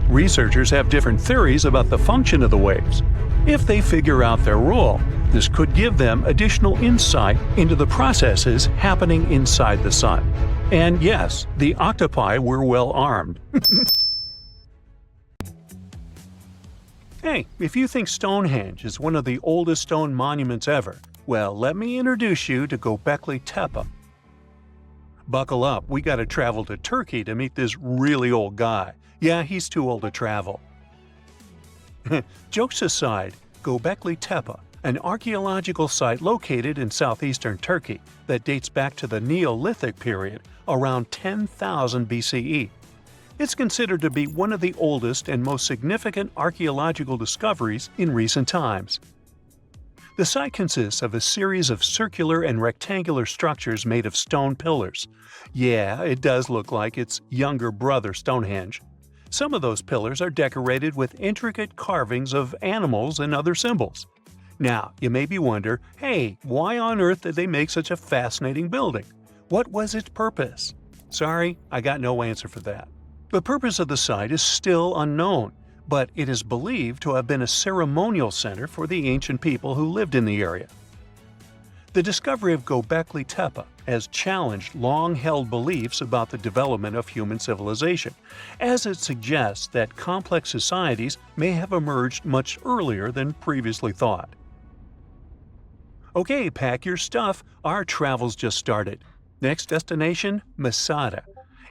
Researchers have different theories about the function of the waves. If they figure out their role, this could give them additional insight into the processes happening inside the sun. And yes, the octopi were well armed. Hey, if you think Stonehenge is one of the oldest stone monuments ever, well, let me introduce you to Göbekli Tepe. Buckle up, we gotta travel to Turkey to meet this really old guy. Yeah, he's too old to travel. Jokes aside, Göbekli Tepe, an archaeological site located in southeastern Turkey that dates back to the Neolithic period, around 10,000 BCE. It's considered to be one of the oldest and most significant archaeological discoveries in recent times. The site consists of a series of circular and rectangular structures made of stone pillars. Yeah, it does look like its younger brother Stonehenge. Some of those pillars are decorated with intricate carvings of animals and other symbols. Now, you maybe wonder, hey, why on earth did they make such a fascinating building? What was its purpose? Sorry, I got no answer for that. The purpose of the site is still unknown, but it is believed to have been a ceremonial center for the ancient people who lived in the area. The discovery of Göbekli Tepe has challenged long-held beliefs about the development of human civilization, as it suggests that complex societies may have emerged much earlier than previously thought. Okay, pack your stuff, our travel's just started. Next destination, Masada.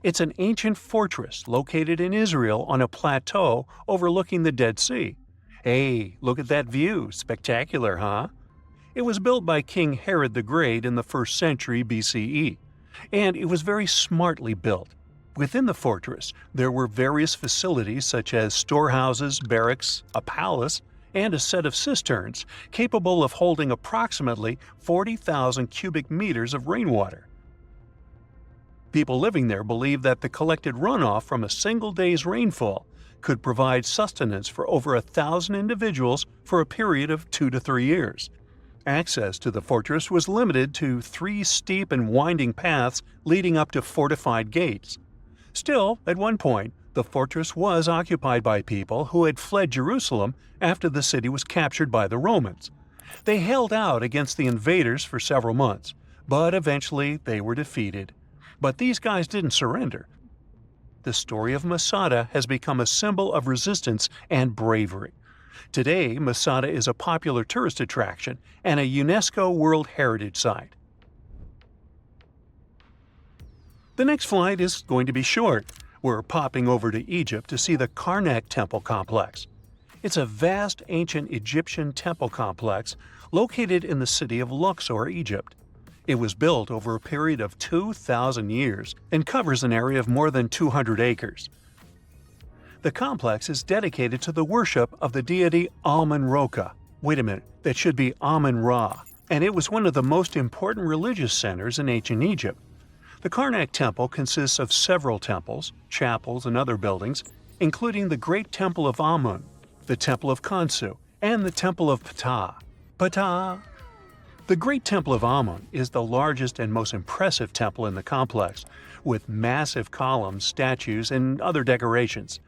It's an ancient fortress located in Israel on a plateau overlooking the Dead Sea. Hey, look at that view, spectacular, huh? It was built by King Herod the Great in the 1st century BCE, and it was very smartly built. Within the fortress, there were various facilities such as storehouses, barracks, a palace, and a set of cisterns capable of holding approximately 40,000 cubic meters of rainwater. People living there believe that the collected runoff from a single day's rainfall could provide sustenance for over 1,000 individuals for a period of 2 to 3 years. Access to the fortress was limited to 3 steep and winding paths leading up to fortified gates. Still, at one point, the fortress was occupied by people who had fled Jerusalem after the city was captured by the Romans. They held out against the invaders for several months, but eventually they were defeated. But these guys didn't surrender. The story of Masada has become a symbol of resistance and bravery. Today, Masada is a popular tourist attraction and a UNESCO World Heritage Site. The next flight is going to be short. We're popping over to Egypt to see the Karnak Temple Complex. It's a vast ancient Egyptian temple complex located in the city of Luxor, Egypt. It was built over a period of 2,000 years and covers an area of more than 200 acres. The complex is dedicated to the worship of the deity Amun-Ra. Wait a minute, that should be Amun-Ra, and it was one of the most important religious centers in ancient Egypt. The Karnak Temple consists of several temples, chapels, and other buildings, including the Great Temple of Amun, the Temple of Khonsu, and the Temple of Ptah. Ptah! The Great Temple of Amun is the largest and most impressive temple in the complex, with massive columns, statues, and other decorations.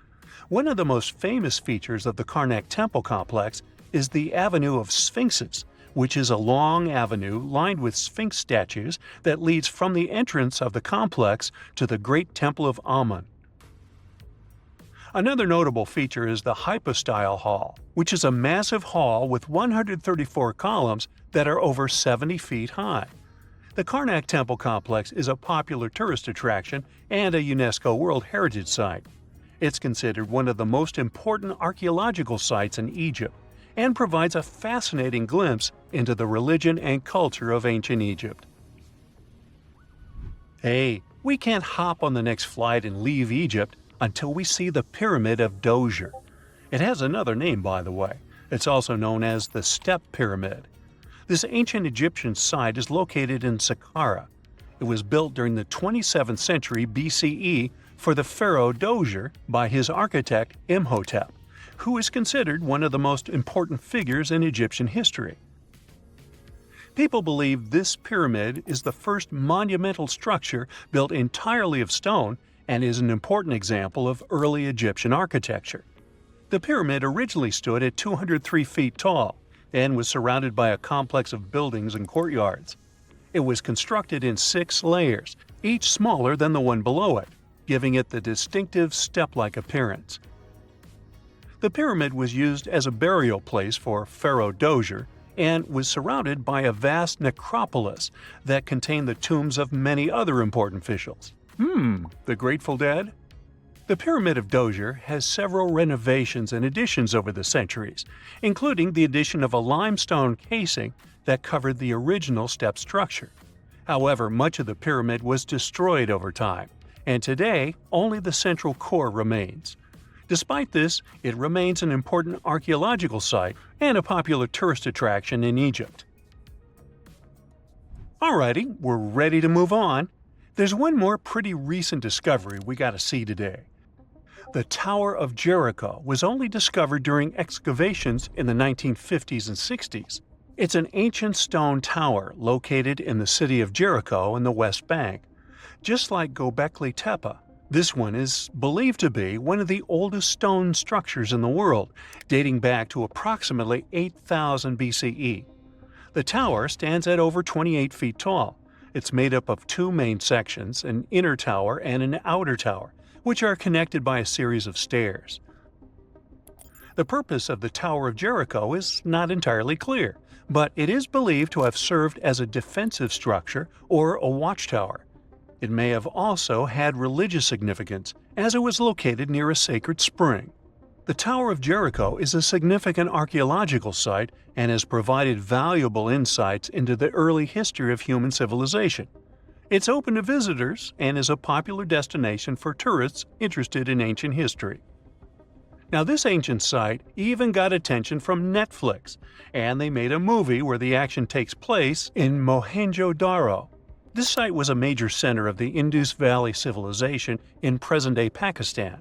One of the most famous features of the Karnak Temple complex is the Avenue of Sphinxes, which is a long avenue lined with Sphinx statues that leads from the entrance of the complex to the Great Temple of Amun. Another notable feature is the Hypostyle Hall, which is a massive hall with 134 columns that are over 70 feet high. The Karnak Temple complex is a popular tourist attraction and a UNESCO World Heritage Site. It's considered one of the most important archaeological sites in Egypt and provides a fascinating glimpse into the religion and culture of ancient Egypt. Hey, we can't hop on the next flight and leave Egypt until we see the Pyramid of Djoser. It has another name, by the way. It's also known as the Step Pyramid. This ancient Egyptian site is located in Saqqara. It was built during the 27th century BCE for the pharaoh Djoser by his architect Imhotep, who is considered one of the most important figures in Egyptian history. People believe this pyramid is the first monumental structure built entirely of stone and is an important example of early Egyptian architecture. The pyramid originally stood at 203 feet tall and was surrounded by a complex of buildings and courtyards. It was constructed in 6 layers, each smaller than the one below it, giving it the distinctive step-like appearance. The pyramid was used as a burial place for Pharaoh Djoser and was surrounded by a vast necropolis that contained the tombs of many other important officials. The Grateful Dead? The Pyramid of Djoser has several renovations and additions over the centuries, including the addition of a limestone casing that covered the original step structure. However, much of the pyramid was destroyed over time, and today only the central core remains. Despite this, it remains an important archaeological site and a popular tourist attraction in Egypt. Alrighty, we're ready to move on. There's one more pretty recent discovery we gotta see today. The Tower of Jericho was only discovered during excavations in the 1950s and 60s. It's an ancient stone tower located in the city of Jericho in the West Bank. Just like Göbekli Tepe, this one is believed to be one of the oldest stone structures in the world, dating back to approximately 8000 BCE. The tower stands at over 28 feet tall. It's made up of 2 main sections, an inner tower and an outer tower, which are connected by a series of stairs. The purpose of the Tower of Jericho is not entirely clear, but it is believed to have served as a defensive structure or a watchtower. It may have also had religious significance, as it was located near a sacred spring. The Tower of Jericho is a significant archaeological site and has provided valuable insights into the early history of human civilization. It's open to visitors and is a popular destination for tourists interested in ancient history. Now, this ancient site even got attention from Netflix, and they made a movie where the action takes place in Mohenjo-Daro. This site was a major center of the Indus Valley civilization in present-day Pakistan.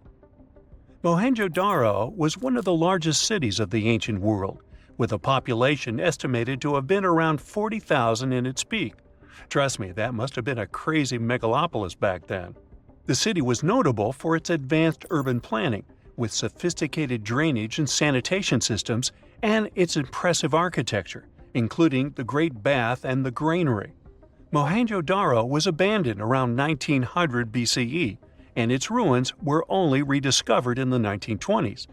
Mohenjo-Daro was one of the largest cities of the ancient world, with a population estimated to have been around 40,000 in its peak. Trust me, that must have been a crazy megalopolis back then. The city was notable for its advanced urban planning, with sophisticated drainage and sanitation systems, and its impressive architecture, including the Great Bath and the Granary. Mohenjo-Daro was abandoned around 1900 BCE, and its ruins were only rediscovered in the 1920s.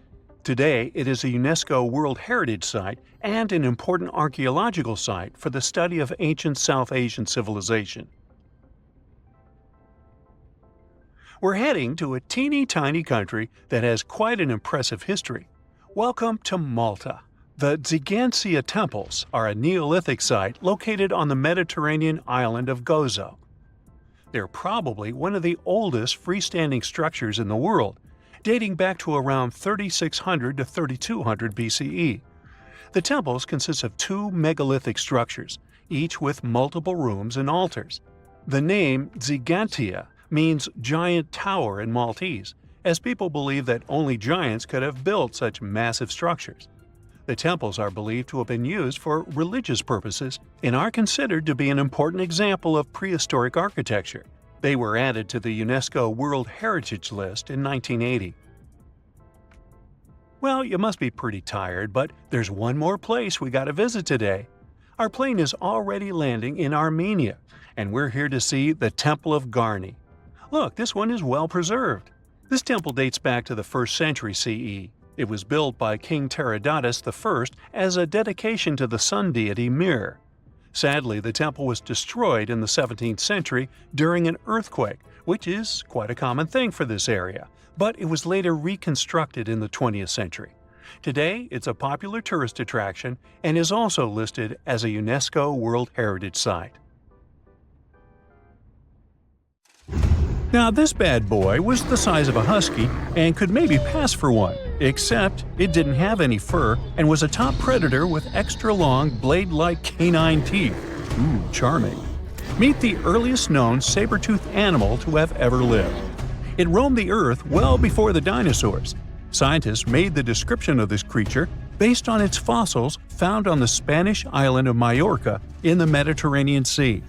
Today, it is a UNESCO World Heritage Site and an important archaeological site for the study of ancient South Asian civilization. We're heading to a teeny-tiny country that has quite an impressive history. Welcome to Malta. The Xigantia Temples are a Neolithic site located on the Mediterranean island of Gozo. They're probably one of the oldest freestanding structures in the world, dating back to around 3600 to 3200 BCE. The temples consist of 2 megalithic structures, each with multiple rooms and altars. The name Xigantia means giant tower in Maltese, as people believe that only giants could have built such massive structures. The temples are believed to have been used for religious purposes and are considered to be an important example of prehistoric architecture. They were added to the UNESCO World Heritage List in 1980. Well, you must be pretty tired, but there's one more place we gotta visit today. Our plane is already landing in Armenia, and we're here to see the Temple of Garni. Look, this one is well preserved. This temple dates back to the 1st century CE. It was built by King Tiridates I as a dedication to the sun deity Mir. Sadly, the temple was destroyed in the 17th century during an earthquake, which is quite a common thing for this area, but it was later reconstructed in the 20th century. Today, it's a popular tourist attraction and is also listed as a UNESCO World Heritage Site. Now, this bad boy was the size of a husky and could maybe pass for one, except it didn't have any fur and was a top predator with extra long, blade-like canine teeth. Ooh, charming. Meet the earliest known saber-toothed animal to have ever lived. It roamed the Earth well before the dinosaurs. Scientists made the description of this creature based on its fossils found on the Spanish island of Majorca in the Mediterranean Sea.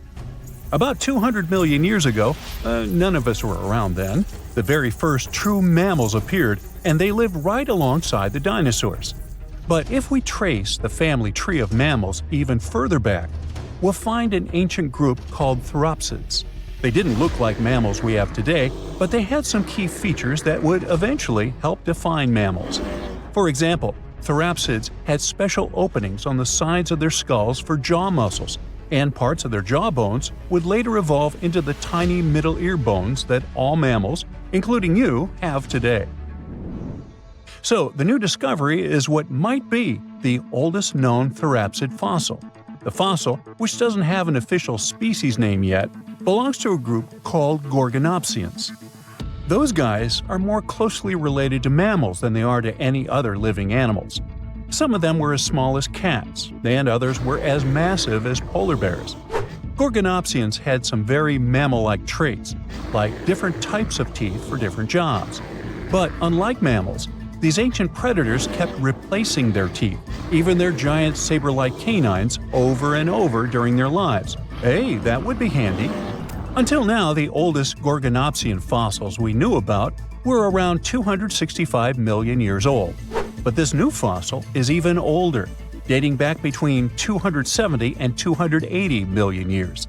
About 200 million years ago, none of us were around then, the very first true mammals appeared, and they lived right alongside the dinosaurs. But if we trace the family tree of mammals even further back, we'll find an ancient group called Therapsids. They didn't look like mammals we have today, but they had some key features that would eventually help define mammals. For example, Therapsids had special openings on the sides of their skulls for jaw muscles, and parts of their jaw bones would later evolve into the tiny middle ear bones that all mammals, including you, have today. So, the new discovery is what might be the oldest known Therapsid fossil. The fossil, which doesn't have an official species name yet, belongs to a group called Gorgonopsians. Those guys are more closely related to mammals than they are to any other living animals. Some of them were as small as cats, and others were as massive as polar bears. Gorgonopsians had some very mammal-like traits, like different types of teeth for different jobs. But unlike mammals, these ancient predators kept replacing their teeth, even their giant saber-like canines, over and over during their lives. Hey, that would be handy. Until now, the oldest Gorgonopsian fossils we knew about were around 265 million years old. But this new fossil is even older, dating back between 270 and 280 million years.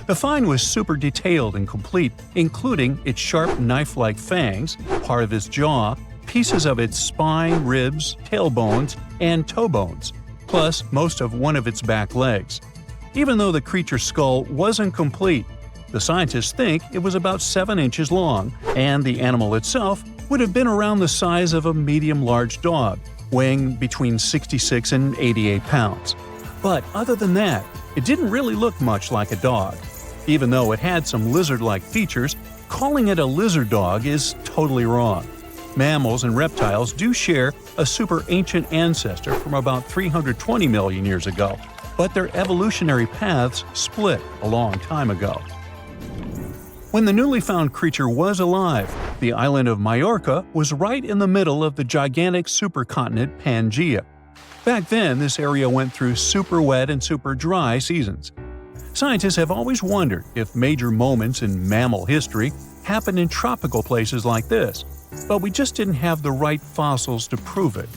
The find was super detailed and complete, including its sharp knife-like fangs, part of its jaw, pieces of its spine, ribs, tailbones, and toe bones, plus most of one of its back legs. Even though the creature's skull wasn't complete, the scientists think it was about 7 inches long, and the animal itself would have been around the size of a medium-large dog, weighing between 66 and 88 pounds. But other than that, it didn't really look much like a dog. Even though it had some lizard-like features, calling it a lizard dog is totally wrong. Mammals and reptiles do share a super ancient ancestor from about 320 million years ago, but their evolutionary paths split a long time ago. When the newly found creature was alive, the island of Majorca was right in the middle of the gigantic supercontinent Pangaea. Back then, this area went through super wet and super dry seasons. Scientists have always wondered if major moments in mammal history happened in tropical places like this, but we just didn't have the right fossils to prove it.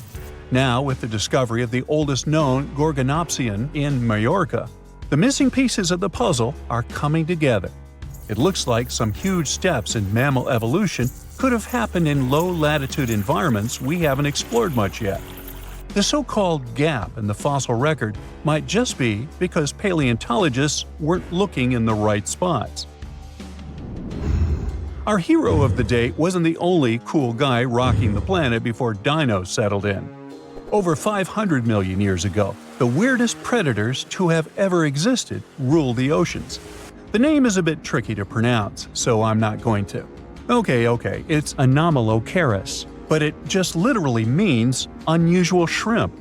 Now, with the discovery of the oldest known Gorgonopsian in Majorca, the missing pieces of the puzzle are coming together. It looks like some huge steps in mammal evolution could have happened in low-latitude environments we haven't explored much yet. The so-called gap in the fossil record might just be because paleontologists weren't looking in the right spots. Our hero of the day wasn't the only cool guy rocking the planet before dinos settled in. Over 500 million years ago, the weirdest predators to have ever existed ruled the oceans. The name is a bit tricky to pronounce, so I'm not going to. Okay, it's Anomalocaris, but it just literally means unusual shrimp.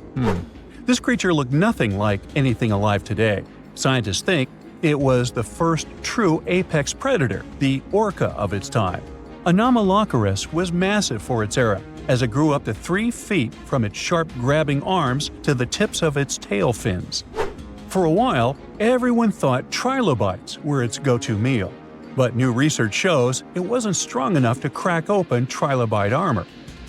This creature looked nothing like anything alive today. Scientists think it was the first true apex predator, the orca of its time. Anomalocaris was massive for its era, as it grew up to 3 feet from its sharp grabbing arms to the tips of its tail fins. For a while, everyone thought trilobites were its go-to meal, but new research shows it wasn't strong enough to crack open trilobite armor.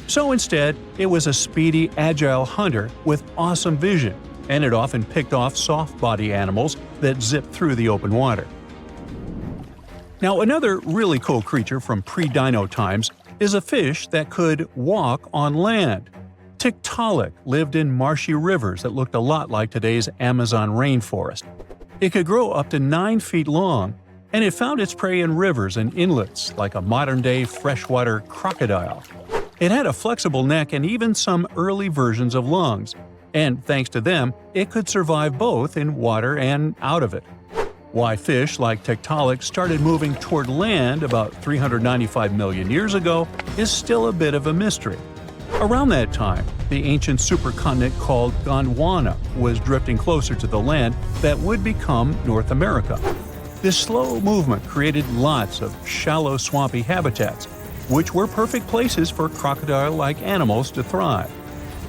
So instead, it was a speedy, agile hunter with awesome vision, and it often picked off soft-body animals that zipped through the open water. Now, another really cool creature from pre-dino times is a fish that could walk on land. Tiktaalik lived in marshy rivers that looked a lot like today's Amazon rainforest. It could grow up to 9 feet long, and it found its prey in rivers and inlets like a modern-day freshwater crocodile. It had a flexible neck and even some early versions of lungs, and thanks to them, it could survive both in water and out of it. Why fish like Tiktaalik started moving toward land about 395 million years ago is still a bit of a mystery. Around that time, the ancient supercontinent called Gondwana was drifting closer to the land that would become North America. This slow movement created lots of shallow, swampy habitats, which were perfect places for crocodile-like animals to thrive.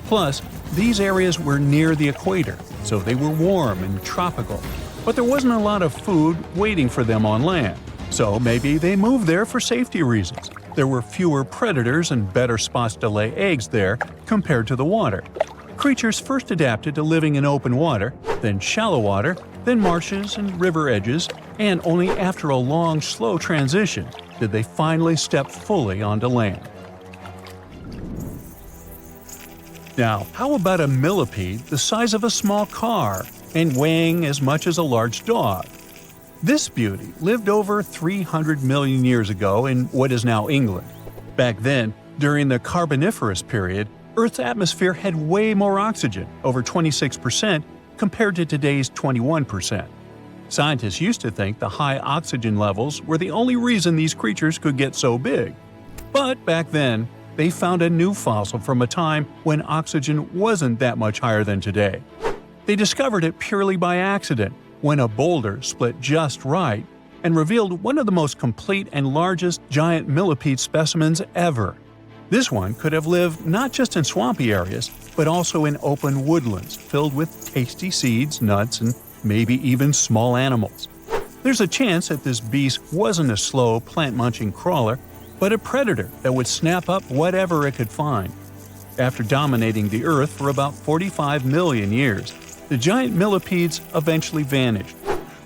Plus, these areas were near the equator, so they were warm and tropical. But there wasn't a lot of food waiting for them on land, so maybe they moved there for safety reasons. There were fewer predators and better spots to lay eggs there compared to the water. Creatures first adapted to living in open water, then shallow water, then marshes and river edges, and only after a long, slow transition did they finally step fully onto land. Now, how about a millipede the size of a small car and weighing as much as a large dog? This beauty lived over 300 million years ago in what is now England. Back then, during the Carboniferous period, Earth's atmosphere had way more oxygen, over 26%, compared to today's 21%. Scientists used to think the high oxygen levels were the only reason these creatures could get so big. But back then, they found a new fossil from a time when oxygen wasn't that much higher than today. They discovered it purely by accident, when a boulder split just right and revealed one of the most complete and largest giant millipede specimens ever. This one could have lived not just in swampy areas, but also in open woodlands filled with tasty seeds, nuts, and maybe even small animals. There's a chance that this beast wasn't a slow, plant-munching crawler, but a predator that would snap up whatever it could find. After dominating the Earth for about 45 million years, the giant millipedes eventually vanished.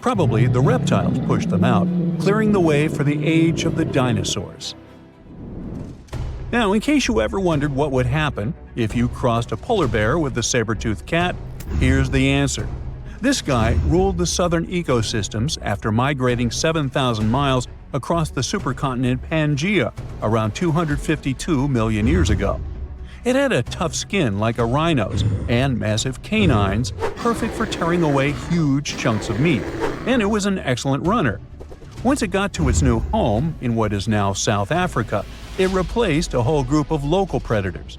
Probably the reptiles pushed them out, clearing the way for the age of the dinosaurs. Now, in case you ever wondered what would happen if you crossed a polar bear with a saber-toothed cat, here's the answer. This guy ruled the southern ecosystems after migrating 7,000 miles across the supercontinent Pangaea around 252 million years ago. It had a tough skin like a rhino's and massive canines, perfect for tearing away huge chunks of meat, and it was an excellent runner. Once it got to its new home, in what is now South Africa, it replaced a whole group of local predators.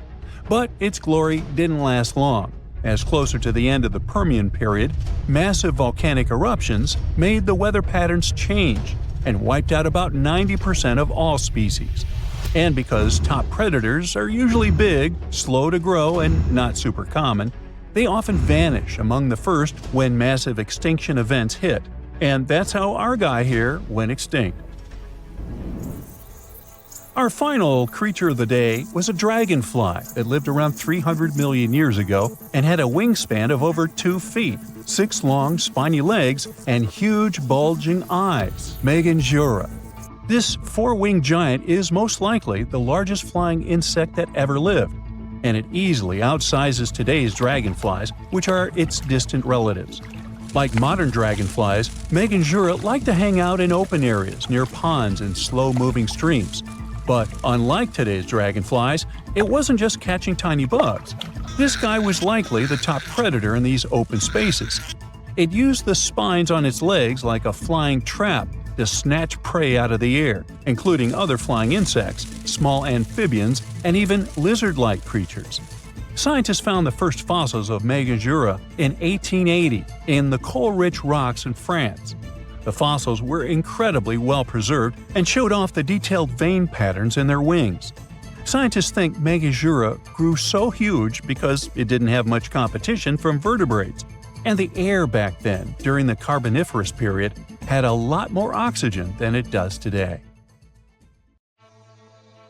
But its glory didn't last long, as closer to the end of the Permian period, massive volcanic eruptions made the weather patterns change and wiped out about 90% of all species. And because top predators are usually big, slow to grow, and not super common, they often vanish among the first when massive extinction events hit. And that's how our guy here went extinct. Our final creature of the day was a dragonfly that lived around 300 million years ago and had a wingspan of over 2 feet, 6 long, spiny legs, and huge, bulging eyes. Svingerud. This 4-winged giant is most likely the largest flying insect that ever lived, and it easily outsizes today's dragonflies, which are its distant relatives. Like modern dragonflies, Svingerud like to hang out in open areas near ponds and slow-moving streams. But unlike today's dragonflies, it wasn't just catching tiny bugs. This guy was likely the top predator in these open spaces. It used the spines on its legs like a flying trap to snatch prey out of the air, including other flying insects, small amphibians, and even lizard-like creatures. Scientists found the first fossils of Svingerud in 1880 in the coal-rich rocks in France. The fossils were incredibly well preserved and showed off the detailed vein patterns in their wings. Scientists think Svingerud grew so huge because it didn't have much competition from vertebrates, and the air back then, during the Carboniferous period, had a lot more oxygen than it does today.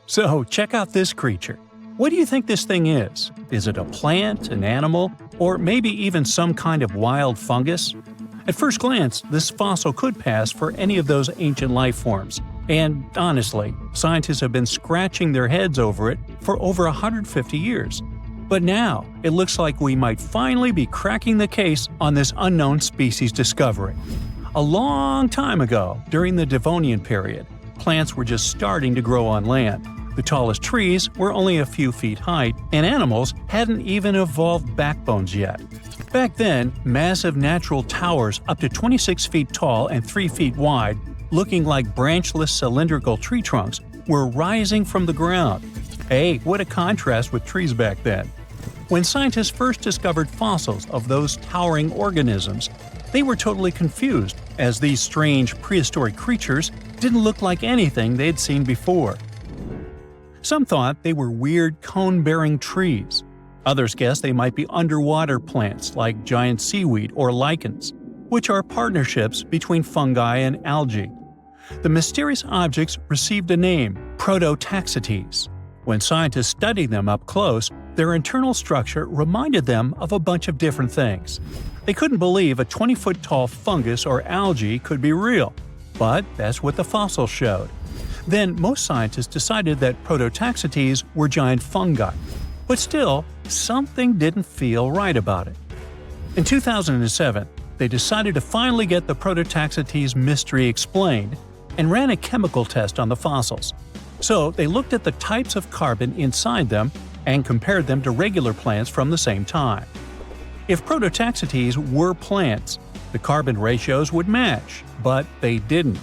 So check out this creature. What do you think this thing is? Is it a plant, an animal, or maybe even some kind of wild fungus? At first glance, this fossil could pass for any of those ancient life forms. And honestly, scientists have been scratching their heads over it for over 150 years. But now, it looks like we might finally be cracking the case on this unknown species discovery. A long time ago, during the Devonian period, plants were just starting to grow on land. The tallest trees were only a few feet high, and animals hadn't even evolved backbones yet. Back then, massive natural towers up to 26 feet tall and 3 feet wide, looking like branchless cylindrical tree trunks, were rising from the ground. Hey, what a contrast with trees back then. When scientists first discovered fossils of those towering organisms, they were totally confused, as these strange prehistoric creatures didn't look like anything they'd seen before. Some thought they were weird cone-bearing trees. Others guessed they might be underwater plants like giant seaweed or lichens, which are partnerships between fungi and algae. The mysterious objects received a name, prototaxites. When scientists studied them up close, their internal structure reminded them of a bunch of different things. They couldn't believe a 20-foot-tall fungus or algae could be real, but that's what the fossils showed. Then most scientists decided that prototaxites were giant fungi. But still, something didn't feel right about it. In 2007, they decided to finally get the prototaxites mystery explained and ran a chemical test on the fossils. So they looked at the types of carbon inside them and compared them to regular plants from the same time. If prototaxites were plants, the carbon ratios would match, but they didn't.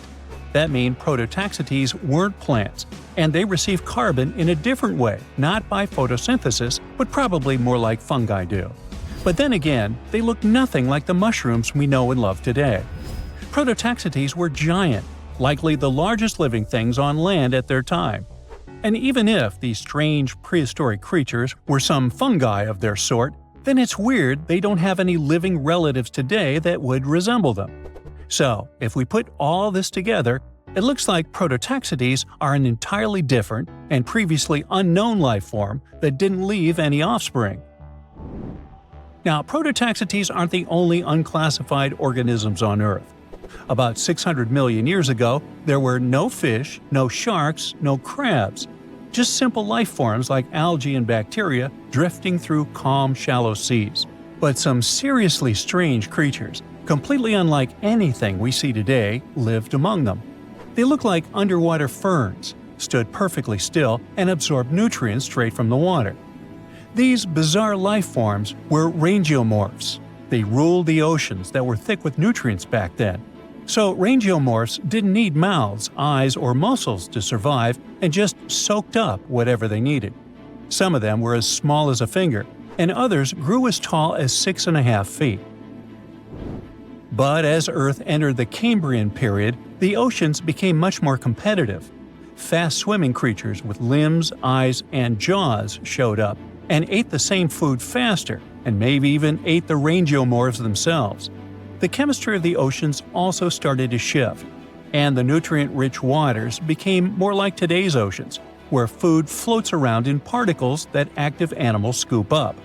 That means prototaxites weren't plants, and they receive carbon in a different way, not by photosynthesis, but probably more like fungi do. But then again, they look nothing like the mushrooms we know and love today. Prototaxites were giant, likely the largest living things on land at their time. And even if these strange prehistoric creatures were some fungi of their sort, then it's weird they don't have any living relatives today that would resemble them. So, if we put all this together, it looks like prototaxites are an entirely different and previously unknown life form that didn't leave any offspring. Now, prototaxites aren't the only unclassified organisms on Earth. About 600 million years ago, there were no fish, no sharks, no crabs. Just simple life forms like algae and bacteria drifting through calm, shallow seas. But some seriously strange creatures, completely unlike anything we see today, lived among them. They looked like underwater ferns, stood perfectly still, and absorbed nutrients straight from the water. These bizarre life forms were rangeomorphs. They ruled the oceans that were thick with nutrients back then. So rangeomorphs didn't need mouths, eyes, or muscles to survive and just soaked up whatever they needed. Some of them were as small as a finger, and others grew as tall as 6.5 feet. But as Earth entered the Cambrian period, the oceans became much more competitive. Fast-swimming creatures with limbs, eyes, and jaws showed up and ate the same food faster, and maybe even ate the rangeomorphs themselves. The chemistry of the oceans also started to shift, and the nutrient-rich waters became more like today's oceans, where food floats around in particles that active animals scoop up.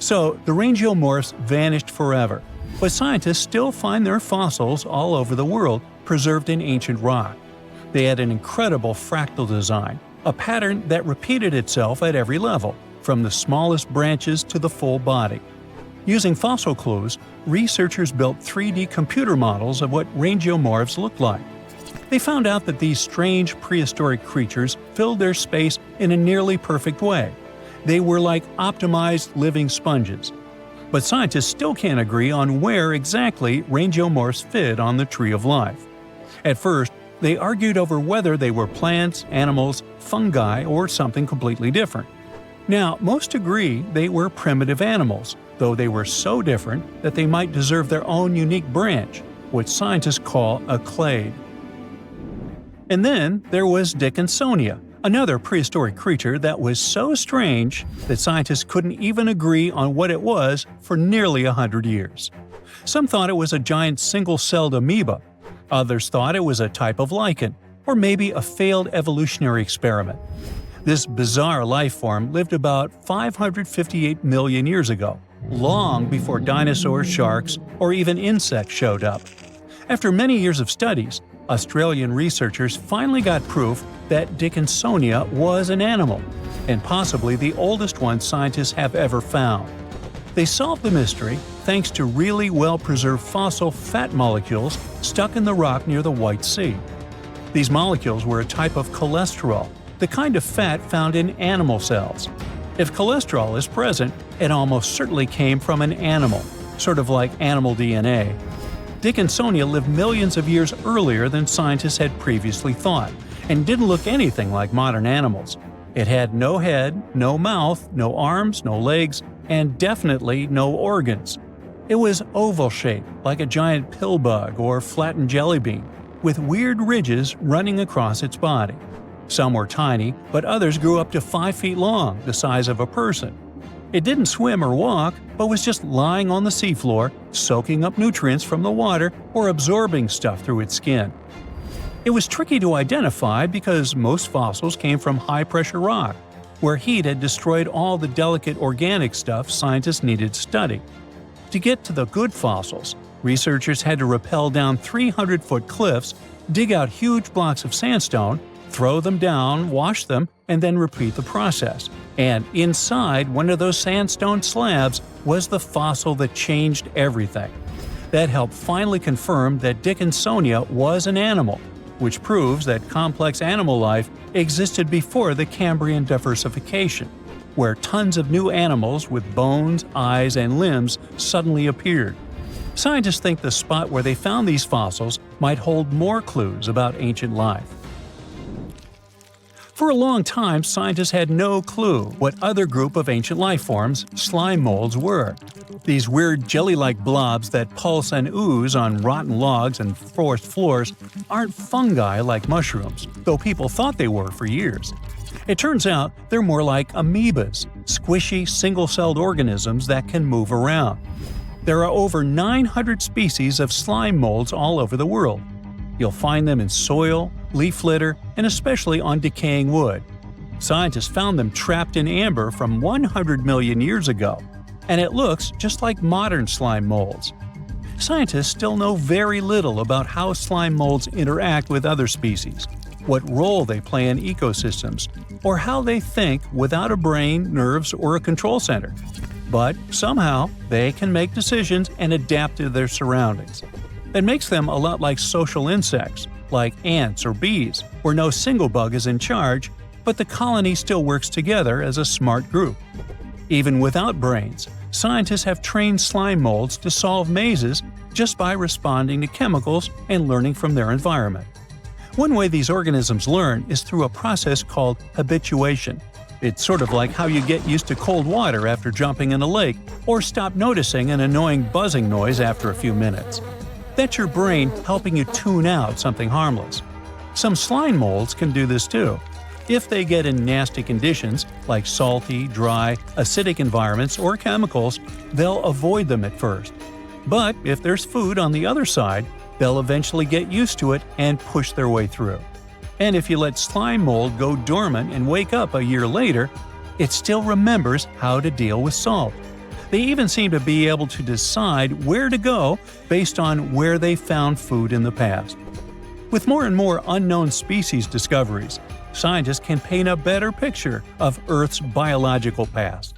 So the rangeomorphs vanished forever, but scientists still find their fossils all over the world, preserved in ancient rock. They had an incredible fractal design, a pattern that repeated itself at every level, from the smallest branches to the full body. Using fossil clues, researchers built 3D computer models of what rangeomorphs looked like. They found out that these strange prehistoric creatures filled their space in a nearly perfect way. They were like optimized living sponges. But scientists still can't agree on where exactly rangeomorphs fit on the tree of life. At first, they argued over whether they were plants, animals, fungi, or something completely different. Now, most agree they were primitive animals, though they were so different that they might deserve their own unique branch, what scientists call a clade. And then there was Dickinsonia, another prehistoric creature that was so strange that scientists couldn't even agree on what it was for nearly 100 years. Some thought it was a giant single-celled amoeba. Others thought it was a type of lichen, or maybe a failed evolutionary experiment. This bizarre life form lived about 558 million years ago, long before dinosaurs, sharks, or even insects showed up. After many years of studies, Australian researchers finally got proof that Dickinsonia was an animal, and possibly the oldest one scientists have ever found. They solved the mystery thanks to really well-preserved fossil fat molecules stuck in the rock near the White Sea. These molecules were a type of cholesterol, the kind of fat found in animal cells. If cholesterol is present, it almost certainly came from an animal, sort of like animal DNA. Dickinsonia lived millions of years earlier than scientists had previously thought, and didn't look anything like modern animals. It had no head, no mouth, no arms, no legs, and definitely no organs. It was oval-shaped, like a giant pill bug or flattened jelly bean, with weird ridges running across its body. Some were tiny, but others grew up to 5 feet long, the size of a person. It didn't swim or walk, but was just lying on the seafloor, soaking up nutrients from the water or absorbing stuff through its skin. It was tricky to identify because most fossils came from high-pressure rock, where heat had destroyed all the delicate organic stuff scientists needed to study. To get to the good fossils, researchers had to rappel down 300-foot cliffs, dig out huge blocks of sandstone, throw them down, wash them, and then repeat the process. And inside one of those sandstone slabs was the fossil that changed everything. That helped finally confirm that Dickinsonia was an animal, which proves that complex animal life existed before the Cambrian diversification, where tons of new animals with bones, eyes, and limbs suddenly appeared. Scientists think the spot where they found these fossils might hold more clues about ancient life. For a long time, scientists had no clue what other group of ancient life forms, slime molds, were. These weird jelly-like blobs that pulse and ooze on rotten logs and forest floors aren't fungi like mushrooms, though people thought they were for years. It turns out they're more like amoebas, squishy, single-celled organisms that can move around. There are over 900 species of slime molds all over the world. You'll find them in soil, leaf litter, and especially on decaying wood. Scientists found them trapped in amber from 100 million years ago, and it looks just like modern slime molds. Scientists still know very little about how slime molds interact with other species, what role they play in ecosystems, or how they think without a brain, nerves, or a control center. But somehow, they can make decisions and adapt to their surroundings. That makes them a lot like social insects, like ants or bees, where no single bug is in charge, but the colony still works together as a smart group. Even without brains, scientists have trained slime molds to solve mazes just by responding to chemicals and learning from their environment. One way these organisms learn is through a process called habituation. It's sort of like how you get used to cold water after jumping in a lake, or stop noticing an annoying buzzing noise after a few minutes. That's your brain helping you tune out something harmless. Some slime molds can do this too. If they get in nasty conditions, like salty, dry, acidic environments or chemicals, they'll avoid them at first. But if there's food on the other side, they'll eventually get used to it and push their way through. And if you let slime mold go dormant and wake up a year later, it still remembers how to deal with salt. They even seem to be able to decide where to go based on where they found food in the past. With more and more unknown species discoveries, scientists can paint a better picture of Earth's biological past.